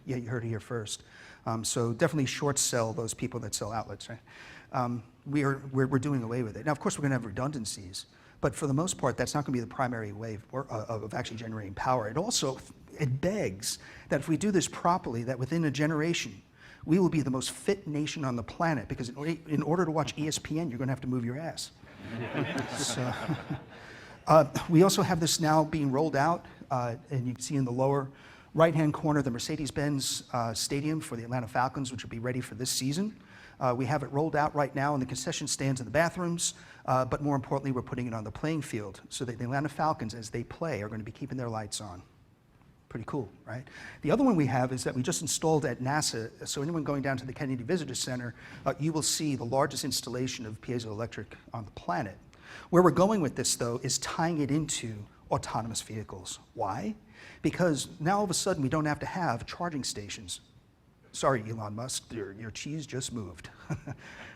Yeah, you heard it here first. So definitely short sell those people that sell outlets, right? We're doing away with it. Now, of course, we're going to have redundancies, but for the most part, that's not going to be the primary way of actually generating power. It begs that if we do this properly, that within a generation, we will be the most fit nation on the planet, because in order to watch ESPN, you're going to have to move your ass. We also have this now being rolled out, and you can see in the lower right-hand corner the Mercedes-Benz Stadium for the Atlanta Falcons, which will be ready for this season. We have it rolled out right now in the concession stands and the bathrooms, but more importantly, we're putting it on the playing field so that the Atlanta Falcons, as they play, are going to be keeping their lights on. Pretty cool, right? The other one we have is that we just installed at NASA, so anyone going down to the Kennedy Visitor Center, you will see the largest installation of piezoelectric on the planet. Where we're going with this, though, is tying it into autonomous vehicles. Why? Because now all of a sudden we don't have to have charging stations. Sorry, Elon Musk, your cheese just moved.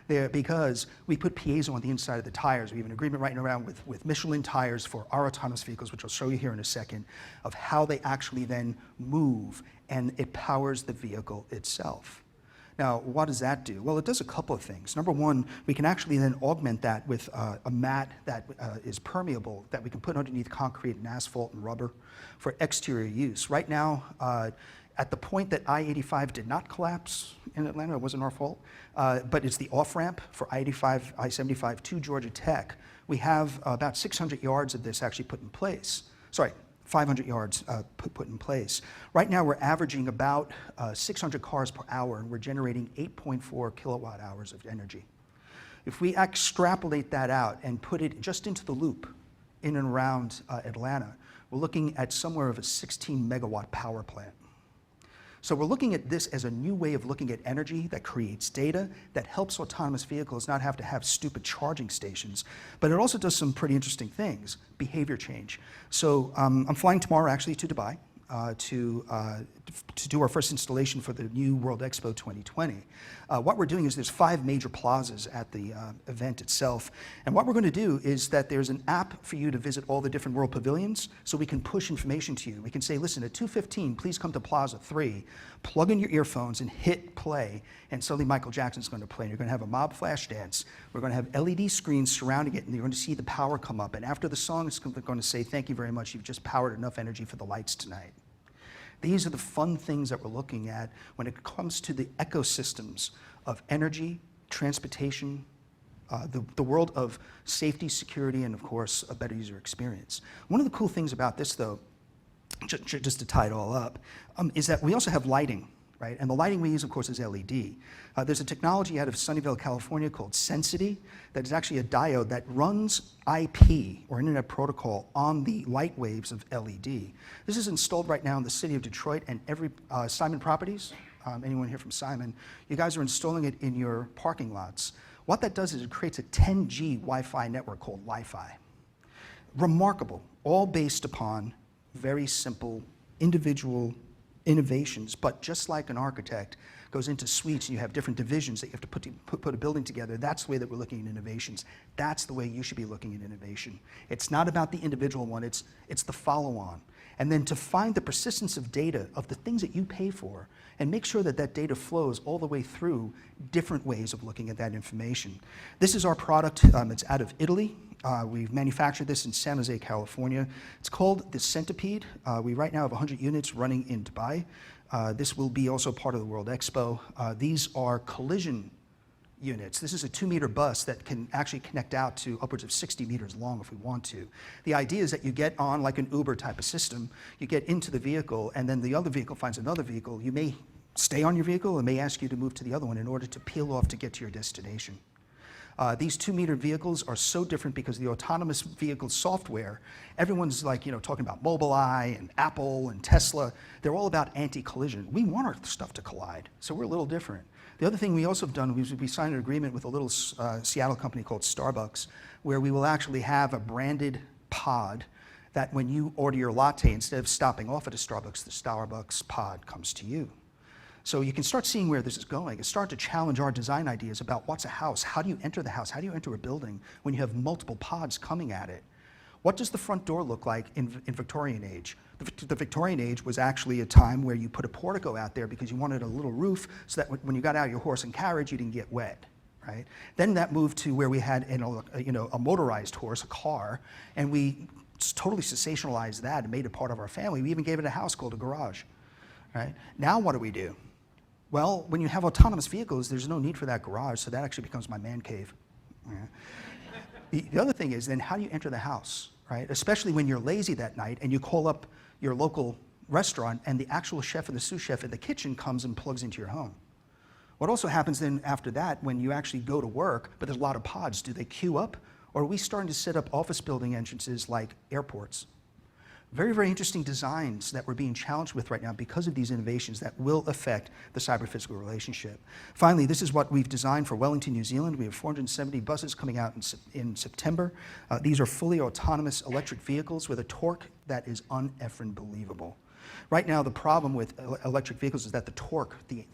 Because we put piezo on the inside of the tires. We have an agreement right now with Michelin tires for our autonomous vehicles, which I'll show you here in a second, of how they actually then move, and it powers the vehicle itself. Now, what does that do? Well, it does a couple of things. Number one, we can actually then augment that with a mat that is permeable, that we can put underneath concrete and asphalt and rubber for exterior use. Right now, at the point that I-85 did not collapse in Atlanta, it wasn't our fault, but it's the off-ramp for I-85, I-75 to Georgia Tech. We have about 600 yards of this actually put in place. Sorry, 500 yards put in place. Right now, we're averaging about 600 cars per hour, and we're generating 8.4 kilowatt hours of energy. If we extrapolate that out and put it just into the loop in and around Atlanta, we're looking at somewhere of a 16 megawatt power plant. So we're looking at this as a new way of looking at energy that creates data, that helps autonomous vehicles not have to have stupid charging stations, but it also does some pretty interesting things, behavior change. So I'm flying tomorrow actually to Dubai to do our first installation for the new World Expo 2020. What we're doing is there's 5 major plazas at the event itself. And what we're going to do is that there's an app for you to visit all the different world pavilions, so we can push information to you. We can say, listen, at 2:15, please come to Plaza 3, plug in your earphones and hit play, and suddenly Michael Jackson's going to play. And you're going to have a mob flash dance. We're going to have LED screens surrounding it, and you're going to see the power come up. And after the song, it's going to say, thank you very much. You've just powered enough energy for the lights tonight. These are the fun things that we're looking at when it comes to the ecosystems of energy, transportation, the world of safety, security, and of course, a better user experience. One of the cool things about this, though, just to tie it all up, is that we also have lighting, right? And the lighting we use, of course, is LED. There's a technology out of Sunnyvale, California called Sensity that is actually a diode that runs IP, or Internet Protocol, on the light waves of LED. This is installed right now in the city of Detroit, and every Simon Properties, anyone here from Simon, you guys are installing it in your parking lots. What that does is it creates a 10G Wi-Fi network called Wi-Fi. Remarkable, all based upon very simple individual innovations, but just like an architect goes into suites and you have different divisions that you have to put a building together, that's the way that we're looking at innovations. That's the way you should be looking at innovation. It's not about the individual one, it's the follow-on. And then to find the persistence of data of the things that you pay for and make sure that that data flows all the way through different ways of looking at that information. This is our product. It's out of Italy. We've manufactured this in San Jose, California. It's called the Centipede. We right now have 100 units running in Dubai. This will be also part of the World Expo. These are collision units. This is a 2-meter bus that can actually connect out to upwards of 60 meters long if we want to. The idea is that you get on like an Uber type of system, you get into the vehicle, and then the other vehicle finds another vehicle. You may stay on your vehicle and may ask you to move to the other one in order to peel off to get to your destination. These 2-meter vehicles are so different because the autonomous vehicle software, everyone's like, talking about Mobileye and Apple and Tesla. They're all about anti-collision. We want our stuff to collide, so we're a little different. The other thing we also have done is we signed an agreement with a little Seattle company called Starbucks, where we will actually have a branded pod that when you order your latte, instead of stopping off at a Starbucks, the Starbucks pod comes to you. So you can start seeing where this is going. It's start to challenge our design ideas about what's a house, how do you enter the house, how do you enter a building when you have multiple pods coming at it? What does the front door look like in Victorian age? The Victorian age was actually a time where you put a portico out there because you wanted a little roof so that when you got out your horse and carriage, you didn't get wet. Right? Then that moved to where we had a motorized horse, a car, and we totally sensationalized that and made it part of our family. We even gave it a house called a garage. Right? Now what do? Well, when you have autonomous vehicles, there's no need for that garage, so that actually becomes my man cave. Yeah. The other thing is then how do you enter the house, right? Especially when you're lazy that night and you call up your local restaurant and the actual chef and the sous chef in the kitchen comes and plugs into your home. What also happens then after that when you actually go to work, but there's a lot of pods, do they queue up? Or are we starting to set up office building entrances like airports? Very, very interesting designs that we're being challenged with right now because of these innovations that will affect the cyber-physical relationship. Finally, this is what we've designed for Wellington, New Zealand. We have 470 buses coming out in September. These are fully autonomous electric vehicles with a torque that is uneffing believable. Right now, the problem with electric vehicles is that the torque, the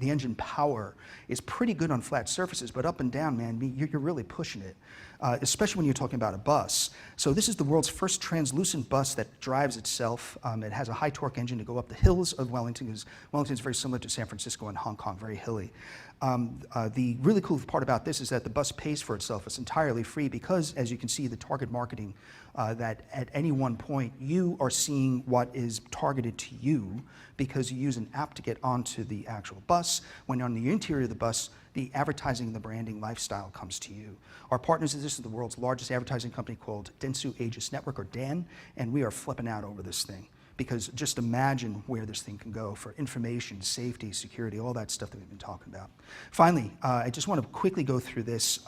engine power, is pretty good on flat surfaces, but up and down, man, you're really pushing it, especially when you're talking about a bus. So this is the world's first translucent bus that drives itself. It has a high torque engine to go up the hills of Wellington, because Wellington is very similar to San Francisco and Hong Kong, very hilly. The really cool part about this is that the bus pays for itself. It's entirely free because, as you can see, the target marketing, that at any one point you are seeing what is targeted to you because you use an app to get onto the actual bus. When on the interior of the bus, the advertising and the branding lifestyle comes to you. Our partners in this is the world's largest advertising company called Dentsu Aegis Network, or DAN, and we are flipping out over this thing. Because just imagine where this thing can go for information, safety, security, all that stuff that we've been talking about. Finally, I just want to quickly go through this.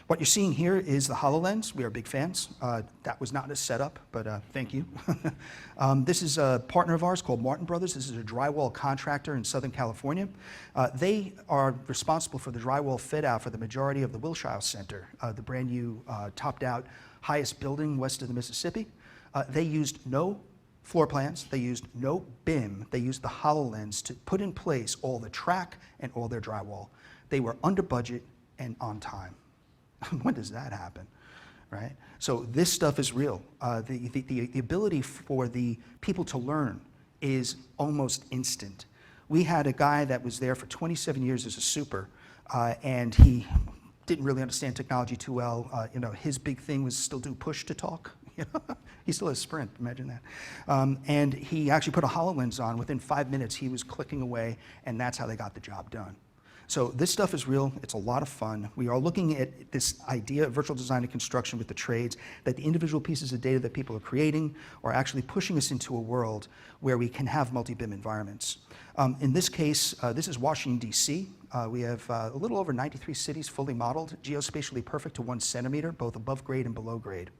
What you're seeing here is the HoloLens. We are big fans. That was not a setup, but thank you. This is a partner of ours called Martin Brothers. This is a drywall contractor in Southern California. They are responsible for the drywall fit out for the majority of the Wilshire Center, the brand new topped out highest building west of the Mississippi. They used no floor plans, they used no BIM, they used the HoloLens to put in place all the track and all their drywall. They were under budget and on time. When does that happen, right? So this stuff is real. The ability for the people to learn is almost instant. We had a guy that was there for 27 years as a super, and he didn't really understand technology too well. His big thing was still do push to talk. He still has Sprint, imagine that. And he actually put a HoloLens on. Within 5 minutes, he was clicking away, and that's how they got the job done. So this stuff is real. It's a lot of fun. We are looking at this idea of virtual design and construction with the trades, that the individual pieces of data that people are creating are actually pushing us into a world where we can have multi-BIM environments. In this case, this is Washington, D.C. We have a little over 93 cities fully modeled, geospatially perfect to 1 centimeter, both above grade and below grade.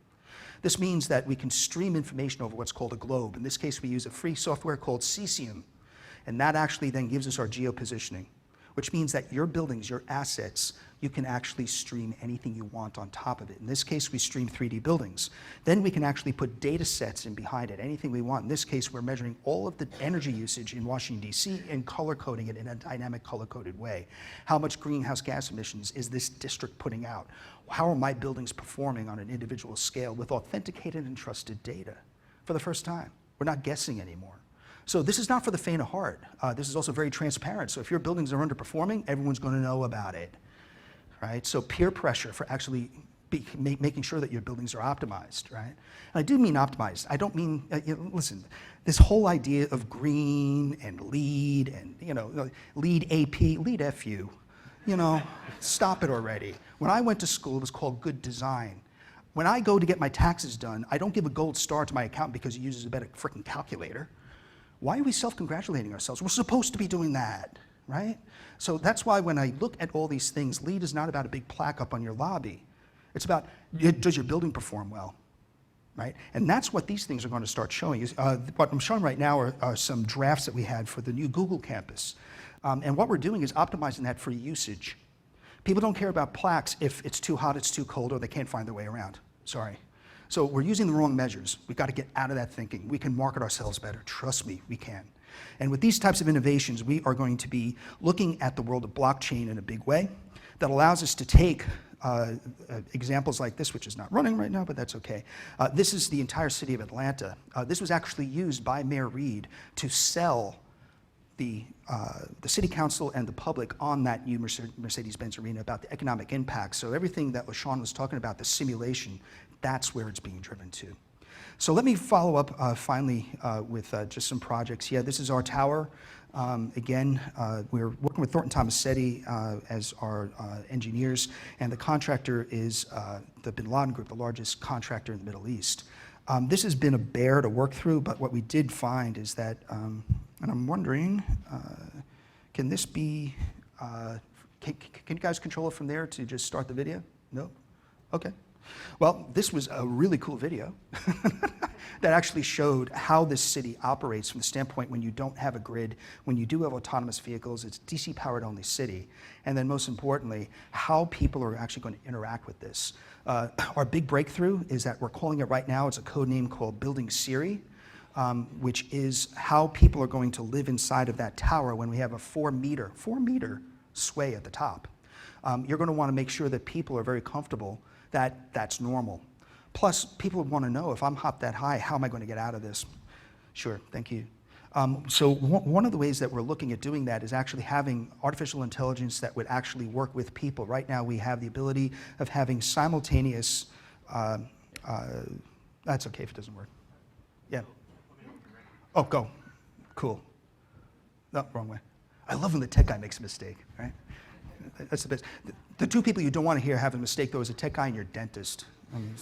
This means that we can stream information over what's called a globe. In this case, we use a free software called Cesium, and that actually then gives us our geo-positioning, which means that your buildings, your assets, you can actually stream anything you want on top of it. In this case, we stream 3D buildings. Then we can actually put data sets in behind it, anything we want. In this case, we're measuring all of the energy usage in Washington, D.C. and color coding it in a dynamic color-coded way. How much greenhouse gas emissions is this district putting out? How are my buildings performing on an individual scale with authenticated and trusted data for the first time? We're not guessing anymore. So this is not for the faint of heart. This is also very transparent. So if your buildings are underperforming, everyone's going to know about it, right? So peer pressure for actually making sure that your buildings are optimized, right? And I do mean optimized. I don't mean, listen, this whole idea of green and LEED and, LEED AP, LEED FU, stop it already. When I went to school, it was called good design. When I go to get my taxes done, I don't give a gold star to my accountant because he uses a better freaking calculator. Why are we self-congratulating ourselves? We're supposed to be doing that, right? So that's why when I look at all these things, LEED is not about a big plaque up on your lobby. It's about, does your building perform well, right? And that's what these things are going to start showing. What I'm showing right now are some drafts that we had for the new Google campus. And what we're doing is optimizing that for usage. People don't care about plaques if it's too hot, it's too cold, or they can't find their way around. Sorry. So we're using the wrong measures. We've got to get out of that thinking. We can market ourselves better. Trust me, we can. And with these types of innovations, we are going to be looking at the world of blockchain in a big way that allows us to take examples like this, which is not running right now, but that's okay. This is the entire city of Atlanta. This was actually used by Mayor Reed to sell the city council and the public on that new Mercedes-Benz arena about the economic impact. So everything that LaSean was talking about, the simulation, that's where it's being driven to. So let me follow up finally with just some projects. Yeah, this is our tower. Again, we're working with Thornton Tomasetti as our engineers, and the contractor is the Bin Laden Group, the largest contractor in the Middle East. This has been a bear to work through, but what we did find is that, and I'm wondering, can this be, can you guys control it from there to just start the video? No? Okay. Well, this was a really cool video that actually showed how this city operates from the standpoint when you don't have a grid, when you do have autonomous vehicles, it's DC powered only city, and then most importantly, how people are actually going to interact with this. Our big breakthrough is that we're calling it right now, it's a code name called Building Siri, which is how people are going to live inside of that tower when we have a 4 meter sway at the top. You're going to want to make sure that people are very comfortable that that's normal. Plus, people want to know, if I'm hopped that high, how am I going to get out of this? Sure, thank you. So one of the ways that we're looking at doing that is actually having artificial intelligence that would actually work with people. Right now, we have the ability of having simultaneous, that's okay if it doesn't work. Yeah. Oh, go. Cool. No, wrong way. I love when the tech guy makes a mistake, right? That's the best. The two people you don't want to hear have a mistake, though, is a tech guy and your dentist. I mean,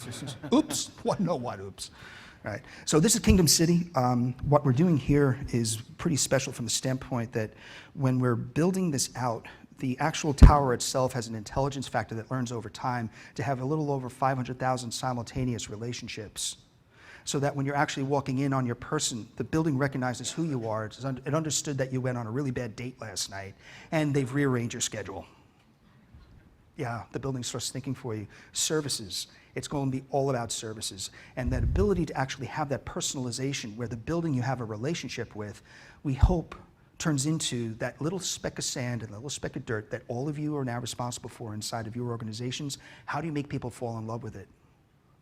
oops, what? No, what? Oops. Right. So this is Kingdom City. What we're doing here is pretty special from the standpoint that when we're building this out, the actual tower itself has an intelligence factor that learns over time to have a little over 500,000 simultaneous relationships. So that when you're actually walking in on your person, the building recognizes who you are. It understood that you went on a really bad date last night, and they've rearranged your schedule. Yeah, the building starts thinking for you. Services. It's going to be all about services. And that ability to actually have that personalization where the building you have a relationship with, we hope turns into that little speck of sand and a little speck of dirt that all of you are now responsible for inside of your organizations. How do you make people fall in love with it?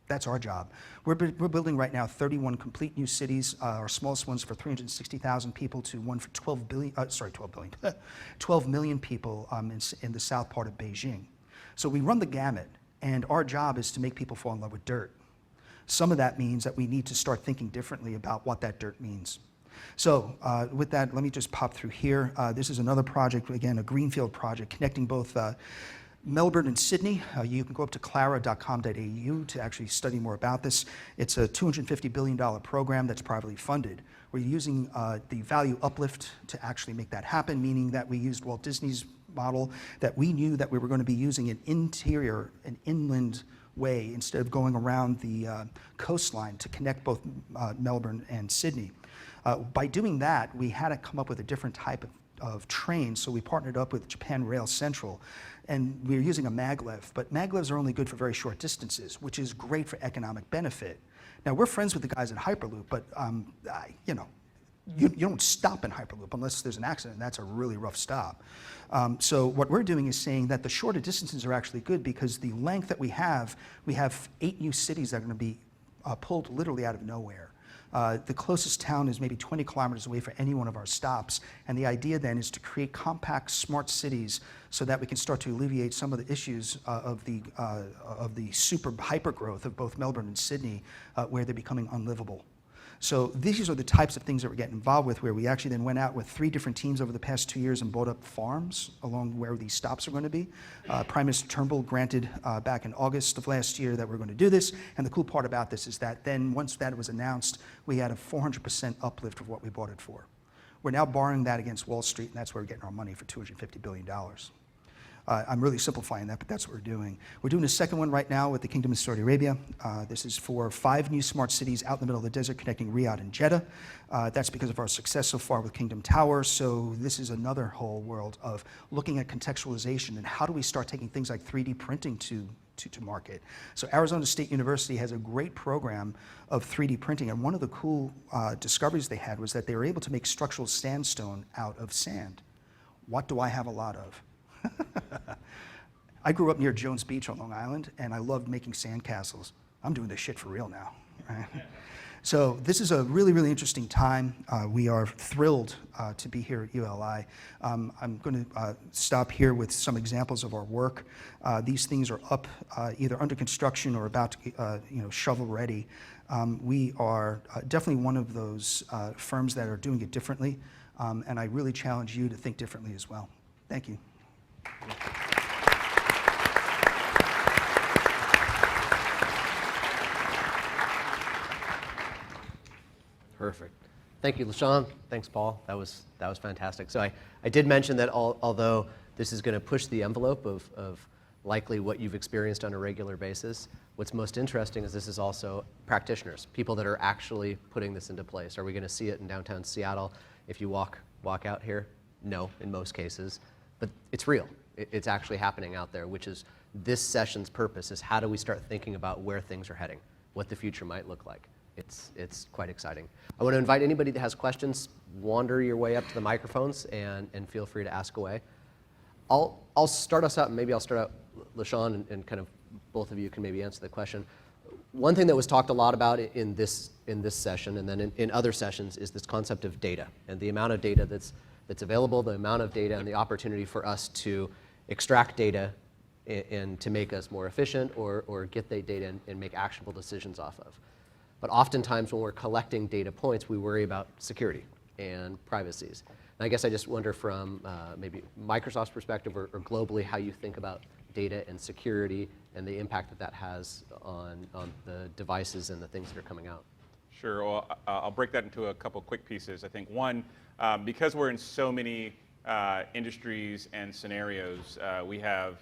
That's our job. We're building right now 31 complete new cities, our smallest ones for 360,000 people to one for 12 million people in the south part of Beijing. So we run the gamut, and our job is to make people fall in love with dirt. Some of that means that we need to start thinking differently about what that dirt means. So with that, let me just pop through here. This is another project, again, a greenfield project connecting both Melbourne and Sydney. You can go up to clara.com.au to actually study more about this. It's a $250 billion program that's privately funded. We're using the value uplift to actually make that happen, meaning that we used Walt Disney's model that we knew that we were going to be using an inland way instead of going around the coastline to connect both Melbourne and Sydney. By doing that, we had to come up with a different type of train, so we partnered up with Japan Rail Central, and we were using a maglev, but maglevs are only good for very short distances, which is great for economic benefit. Now, we're friends with the guys at Hyperloop, but you know, you don't stop in Hyperloop unless there's an accident, and that's a really rough stop. So what we're doing is saying that the shorter distances are actually good because the length that we have 8 new cities that are going to be pulled literally out of nowhere. The closest town is maybe 20 kilometers away for any one of our stops, and the idea then is to create compact, smart cities so that we can start to alleviate some of the issues of the super hyper growth of both Melbourne and Sydney, where they're becoming unlivable. So these are the types of things that we're getting involved with, where we actually then went out with 3 different teams over the past 2 years and bought up farms along where these stops are going to be. Prime Minister Turnbull granted back in August of last year that we're going to do this, and the cool part about this is that then once that was announced, we had a 400% uplift of what we bought it for. We're now borrowing that against Wall Street, and that's where we're getting our money for $250 billion. I'm really simplifying that, but that's what we're doing. We're doing a second one right now with the Kingdom of Saudi Arabia. This is for 5 new smart cities out in the middle of the desert connecting Riyadh and Jeddah. That's because of our success so far with Kingdom Tower. So this is another whole world of looking at contextualization and how do we start taking things like 3D printing to market. So Arizona State University has a great program of 3D printing, and one of the cool discoveries they had was that they were able to make structural sandstone out of sand. What do I have a lot of? I grew up near Jones Beach on Long Island, and I loved making sandcastles. I'm doing this shit for real now. Right? So this is a really, really interesting time. We are thrilled to be here at ULI. I'm going to stop here with some examples of our work. These things are up, either under construction or about to, shovel ready. We are definitely one of those firms that are doing it differently, and I really challenge you to think differently as well. Thank you. Perfect. Thank you, LaSean. Thanks, Paul. That was fantastic. So I did mention that although this is going to push the envelope of likely what you've experienced on a regular basis, what's most interesting is this is also practitioners, people that are actually putting this into place. Are we going to see it in downtown Seattle if you walk out here? No, in most cases. But it's real. It's actually happening out there, which is this session's purpose, is how do we start thinking about where things are heading, what the future might look like. It's quite exciting. I want to invite anybody that has questions, wander your way up to the microphones and feel free to ask away. I'll start us out, and maybe I'll start out, LaSean, and kind of both of you can maybe answer the question. One thing that was talked a lot about in this session and then in other sessions is this concept of data and the amount of data that's available, the amount of data and the opportunity for us to extract data and to make us more efficient or get the data and make actionable decisions off of. But oftentimes when we're collecting data points, we worry about security and privacies. And I guess I just wonder from maybe Microsoft's perspective or globally how you think about data and security and the impact that has on the devices and the things that are coming out. Sure. Well, I'll break that into a couple quick pieces. I think one, because we're in so many industries and scenarios, we have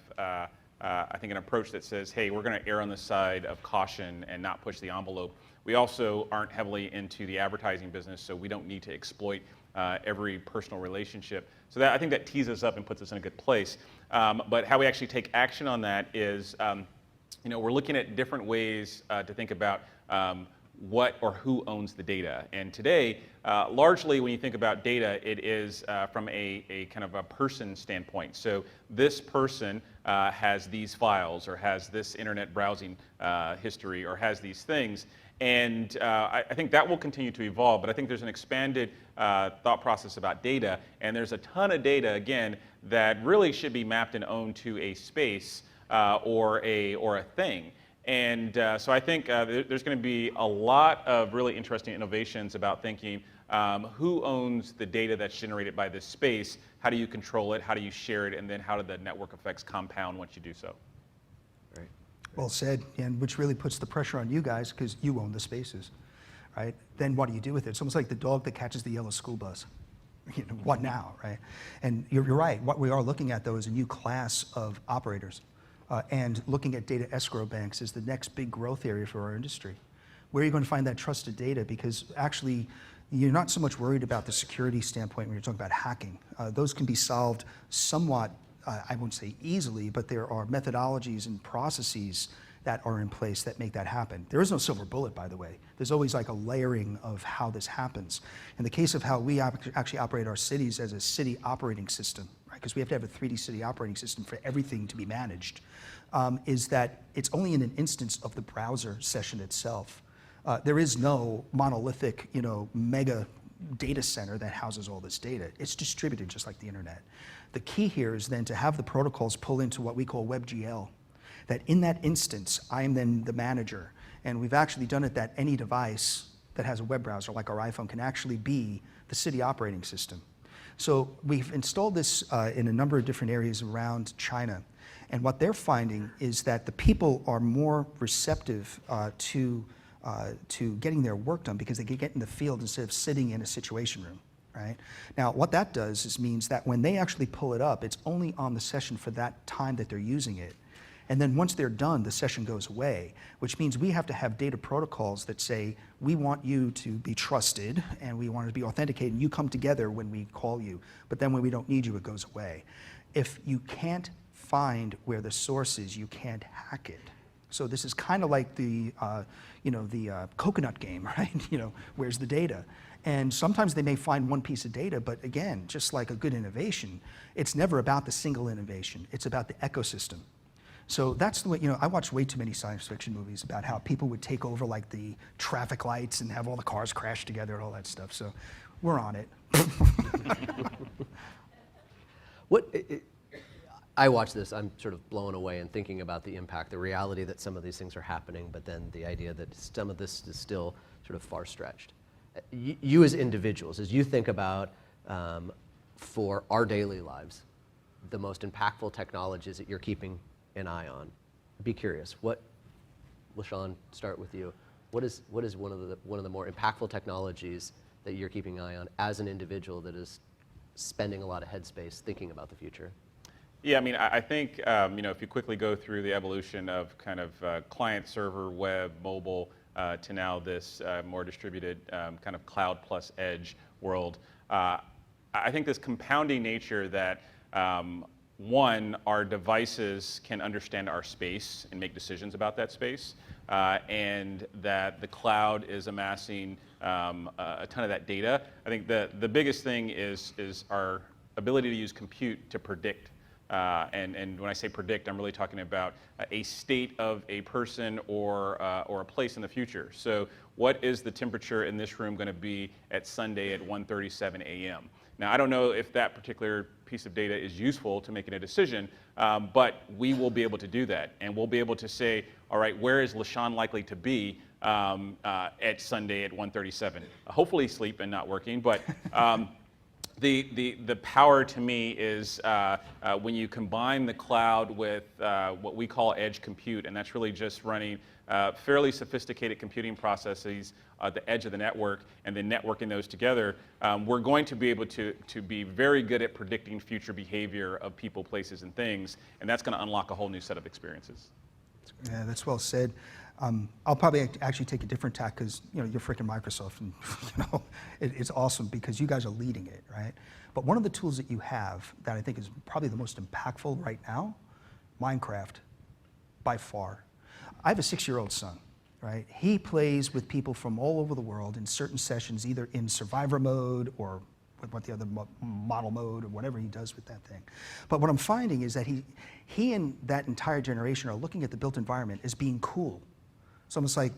I think an approach that says, hey, we're going to err on the side of caution and not push the envelope. We also aren't heavily into the advertising business, so we don't need to exploit every personal relationship. So I think that tees us up and puts us in a good place. But how we actually take action on that is, we're looking at different ways to think about what or who owns the data. And today, largely when you think about data, it is from a kind of a person standpoint. So this person has these files or has this internet browsing history or has these things. And I think that will continue to evolve, but I think there's an expanded thought process about data, and there's a ton of data, again, that really should be mapped and owned to a space or a thing. And so I think there's going to be a lot of really interesting innovations about thinking who owns the data that's generated by this space, how do you control it, how do you share it, and then how do the network effects compound once you do so. Right. Well said, and which really puts the pressure on you guys because you own the spaces, right? Then what do you do with it? It's almost like the dog that catches the yellow school bus. What now, right? And you're right. What we are looking at, though, is a new class of operators. And looking at data escrow banks is the next big growth area for our industry. Where are you going to find that trusted data? Because actually, you're not so much worried about the security standpoint when you're talking about hacking. Those can be solved somewhat, I won't say easily, but there are methodologies and processes that are in place that make that happen. There is no silver bullet, by the way. There's always like a layering of how this happens. In the case of how we actually operate our cities as a city operating system, because we have to have a 3D city operating system for everything to be managed, is that it's only in an instance of the browser session itself. There is no monolithic, mega data center that houses all this data. It's distributed just like the internet. The key here is then to have the protocols pull into what we call WebGL, that in that instance, I am then the manager. And we've actually done it that any device that has a web browser, like our iPhone, can actually be the city operating system. So we've installed this in a number of different areas around China. And what they're finding is that the people are more receptive to getting their work done because they can get in the field instead of sitting in a situation room. right? Now, what that does is means that when they actually pull it up, it's only on the session for that time that they're using it. And then once they're done, the session goes away, which means we have to have data protocols that say, we want you to be trusted and we want it to be authenticated, and you come together when we call you. But then when we don't need you, it goes away. If you can't find where the source is, you can't hack it. So this is kind of like the coconut game, right? Where's the data? And sometimes they may find one piece of data, but again, just like a good innovation, it's never about the single innovation. It's about the ecosystem. So that's the way, I watch way too many science fiction movies about how people would take over like the traffic lights and have all the cars crash together and all that stuff. So we're on it. I watch this, I'm sort of blown away and thinking about the impact, the reality that some of these things are happening, but then the idea that some of this is still sort of far-stretched. You as individuals, as you think about for our daily lives, the most impactful technologies that you're keeping an eye on, be curious. LaSean, start with you. What is one of the more impactful technologies that you're keeping an eye on as an individual that is spending a lot of headspace thinking about the future? Yeah, I mean, I think if you quickly go through the evolution of kind of client, server, web, mobile, to now this more distributed kind of cloud plus edge world, I think this compounding nature that one, our devices can understand our space and make decisions about that space, and that the cloud is amassing a ton of that data. I think the biggest thing is our ability to use compute to predict. And when I say predict, I'm really talking about a state of a person or a place in the future. So what is the temperature in this room going to be at Sunday at 1:37 a.m.? Now, I don't know if that particular piece of data is useful to making a decision, but we will be able to do that. And we'll be able to say, all right, where is LaSean likely to be at Sunday at 1:37? Hopefully sleep and not working, but the power to me is when you combine the cloud with what we call edge compute, and that's really just running fairly sophisticated computing processes at the edge of the network and then networking those together, we're going to be able to be very good at predicting future behavior of people, places, and things, and that's going to unlock a whole new set of experiences. Yeah, that's well said. I'll probably actually take a different tack because you're freaking Microsoft, and it's awesome because you guys are leading it, right? But one of the tools that you have that I think is probably the most impactful right now, Minecraft, by far. I have a 6-year-old son, right? He plays with people from all over the world in certain sessions, either in survivor mode or what the other model mode or whatever he does with that thing. But what I'm finding is that he and that entire generation are looking at the built environment as being cool. It's almost like,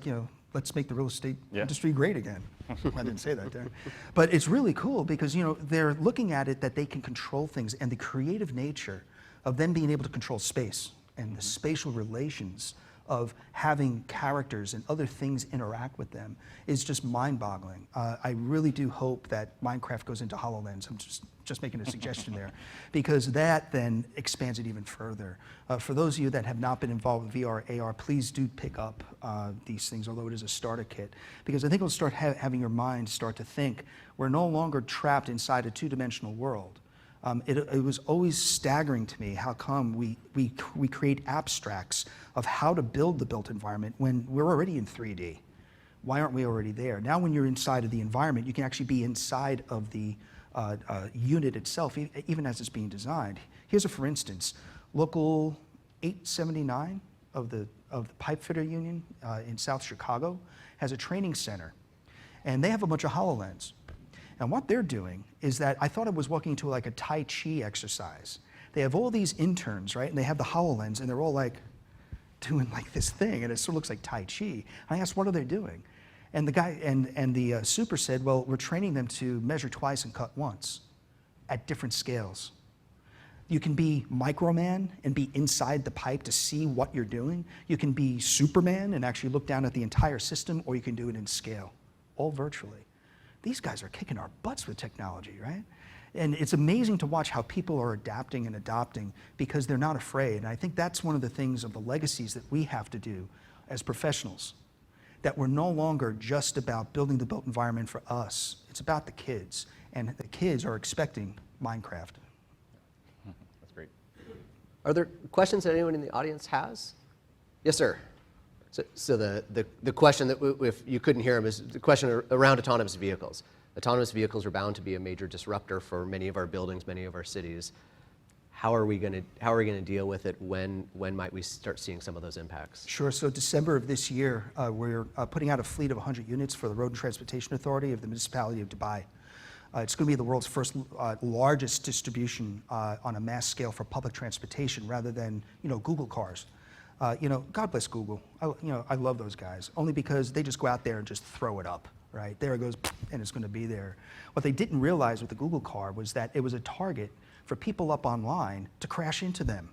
let's make the real estate industry great again. I didn't say that there. But it's really cool because, they're looking at it that they can control things, and the creative nature of them being able to control space and the spatial relations of having characters and other things interact with them is just mind-boggling. I really do hope that Minecraft goes into HoloLens. I'm just making a suggestion there, because that then expands it even further. For those of you that have not been involved with VR, AR, please do pick up these things, although it is a starter kit, because I think it'll start having your mind start to think. We're no longer trapped inside a two-dimensional world. It was always staggering to me how come we create abstracts of how to build the built environment when we're already in 3D. Why aren't we already there? Now when you're inside of the environment, you can actually be inside of the unit itself, even as it's being designed. Here's a for instance. Local 879 of the Pipe Fitter Union in South Chicago has a training center, and they have a bunch of HoloLens. And what they're doing is that I thought I was walking into like a Tai Chi exercise. They have all these interns, right? And they have the HoloLens, and they're all like doing like this thing, and it sort of looks like Tai Chi. And I asked, what are they doing? And the guy and the super said, well, we're training them to measure twice and cut once at different scales. You can be Microman and be inside the pipe to see what you're doing. You can be Superman and actually look down at the entire system, or you can do it in scale, all virtually. These guys are kicking our butts with technology, right? And it's amazing to watch how people are adapting and adopting because they're not afraid. And I think that's one of the things of the legacies that we have to do as professionals, that we're no longer just about building the built environment for us. It's about the kids. and the kids are expecting Minecraft. That's great. Are there questions that anyone in the audience has? Yes, sir. So the question that, if you couldn't hear him, is the question around autonomous vehicles. Autonomous vehicles are bound to be a major disruptor for many of our buildings, many of our cities. How are we going to deal with it? When might we start seeing some of those impacts? Sure. So December of this year, we're putting out a fleet of 100 units for the Road and Transportation Authority of the municipality of Dubai. It's going to be the world's first largest distribution on a mass scale for public transportation, rather than Google cars. God bless Google. I love those guys, only because they just go out there and just throw it up, right? There it goes, and it's going to be there. What they didn't realize with the Google car was that it was a target for people up online to crash into them.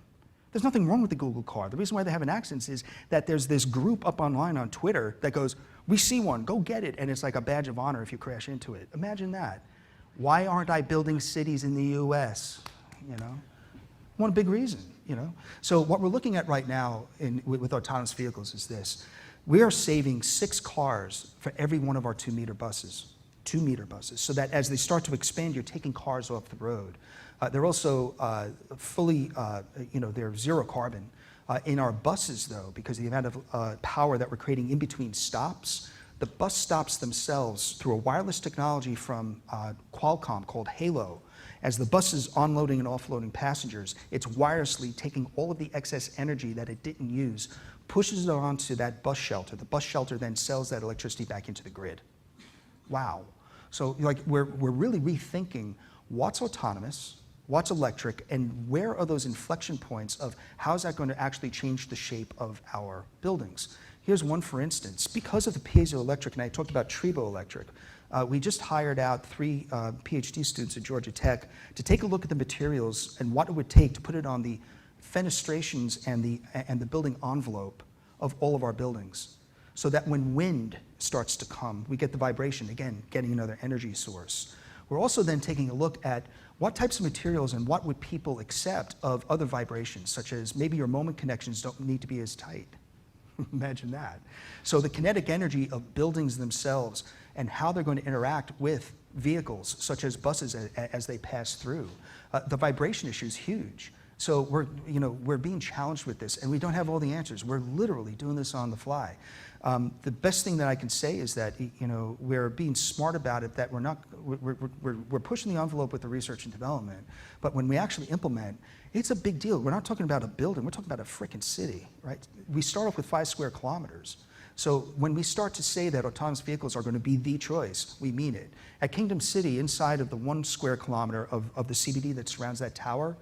There's nothing wrong with the Google car. The reason why they have an accident is that there's this group up online on Twitter that goes, "We see one, go get it," and it's like a badge of honor if you crash into it. Imagine that. Why aren't I building cities in the US? One big reason, So what we're looking at right now with autonomous vehicles is this. We are saving 6 cars for every one of our 2-meter buses. 2-meter buses, so that as they start to expand, you're taking cars off the road. They're also fully, they're zero carbon. In our buses, though, because of the amount of power that we're creating in between stops, the bus stops themselves, through a wireless technology from Qualcomm called Halo, as the bus is onloading and offloading passengers, it's wirelessly taking all of the excess energy that it didn't use, pushes it onto that bus shelter. The bus shelter then sells that electricity back into the grid. Wow. So we're really rethinking what's autonomous, what's electric, and where are those inflection points of how is that going to actually change the shape of our buildings. Here's one, for instance. Because of the piezoelectric, and I talked about triboelectric, we just hired out 3 PhD students at Georgia Tech to take a look at the materials and what it would take to put it on the fenestrations and the building envelope of all of our buildings, so that when wind starts to come, we get the vibration, again, getting another energy source. We're also then taking a look at what types of materials and what would people accept of other vibrations, such as maybe your moment connections don't need to be as tight. Imagine that. So the kinetic energy of buildings themselves and how they're going to interact with vehicles, such as buses as they pass through. The vibration issue is huge. So we're being challenged with this, and we don't have all the answers. We're literally doing this on the fly. The best thing that I can say is that we're being smart about it. That we're pushing the envelope with the research and development, but when we actually implement, it's a big deal. We're not talking about a building. We're talking about a frickin' city, right? We start off with 5 square kilometers. So when we start to say that autonomous vehicles are going to be the choice, we mean it. At Kingdom City, inside of the 1 square kilometer of the CBD that surrounds that tower,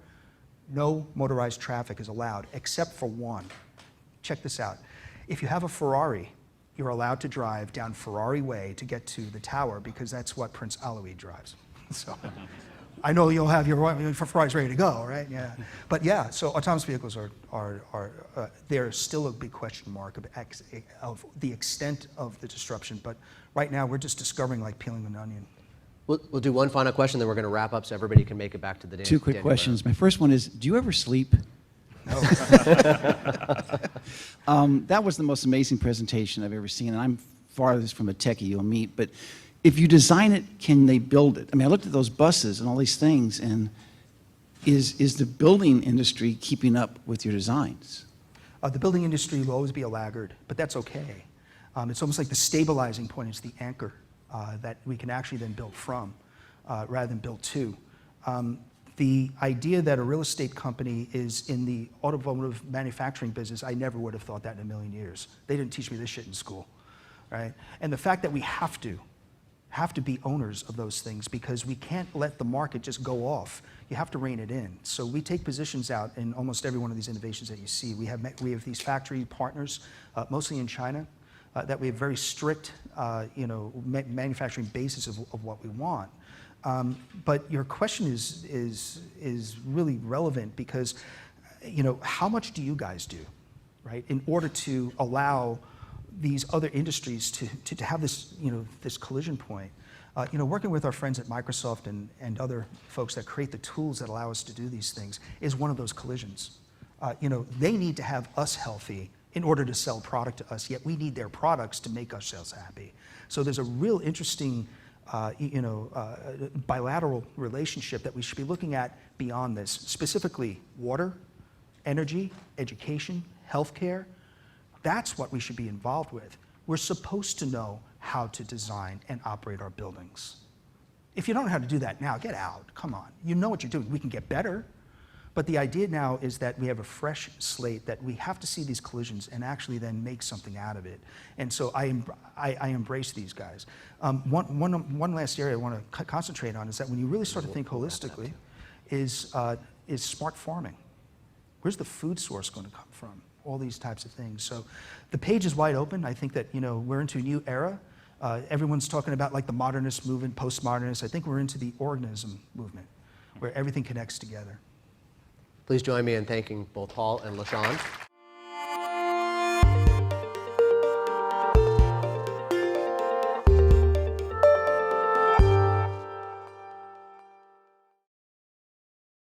no motorized traffic is allowed except for one. Check this out. If you have a Ferrari, you're allowed to drive down Ferrari Way to get to the tower, because that's what Prince Alawi drives. So I know you'll have your Ferraris ready to go, right? Yeah. But yeah, so autonomous vehicles are they're still a big question mark of the extent of the disruption. But right now, we're just discovering, like peeling an onion. We'll do one final question, then we're going to wrap up so everybody can make it back to the day. 2 quick questions. My first one is, do you ever sleep? No. That was the most amazing presentation I've ever seen, and I'm farthest from a techie you'll meet, but if you design it, can they build it? I mean, I looked at those buses and all these things, and is the building industry keeping up with your designs? The building industry will always be a laggard, but that's okay. It's almost like the stabilizing point is the anchor that we can actually then build from rather than build to. The idea that a real estate company is in the automotive manufacturing business, I never would have thought that in a million years. They didn't teach me this shit in school, right? And the fact that we have to be owners of those things, because we can't let the market just go off. You have to rein it in. So we take positions out in almost every one of these innovations that you see. We have these factory partners, mostly in China, that we have very strict, manufacturing basis of what we want. But your question is really relevant, because, how much do you guys do, right, in order to allow these other industries to have this, this collision point? Working with our friends at Microsoft and other folks that create the tools that allow us to do these things is one of those collisions. They need to have us healthy in order to sell product to us, yet we need their products to make ourselves happy. So there's a real interesting bilateral relationship that we should be looking at beyond this, specifically water, energy, education, healthcare. That's what we should be involved with. We're supposed to know how to design and operate our buildings. If you don't know how to do that now, get out. Come on. You know what you're doing. We can get better. But the idea now is that we have a fresh slate, that we have to see these collisions and actually then make something out of it. And so I embrace these guys. One last area I want to concentrate on is that when you really start to think holistically, is smart farming. Where's the food source going to come from? All these types of things. So the page is wide open. I think that we're into a new era. Everyone's talking about like the modernist movement, postmodernist. I think we're into the organism movement, where everything connects together. Please join me in thanking both Paul and LaSean.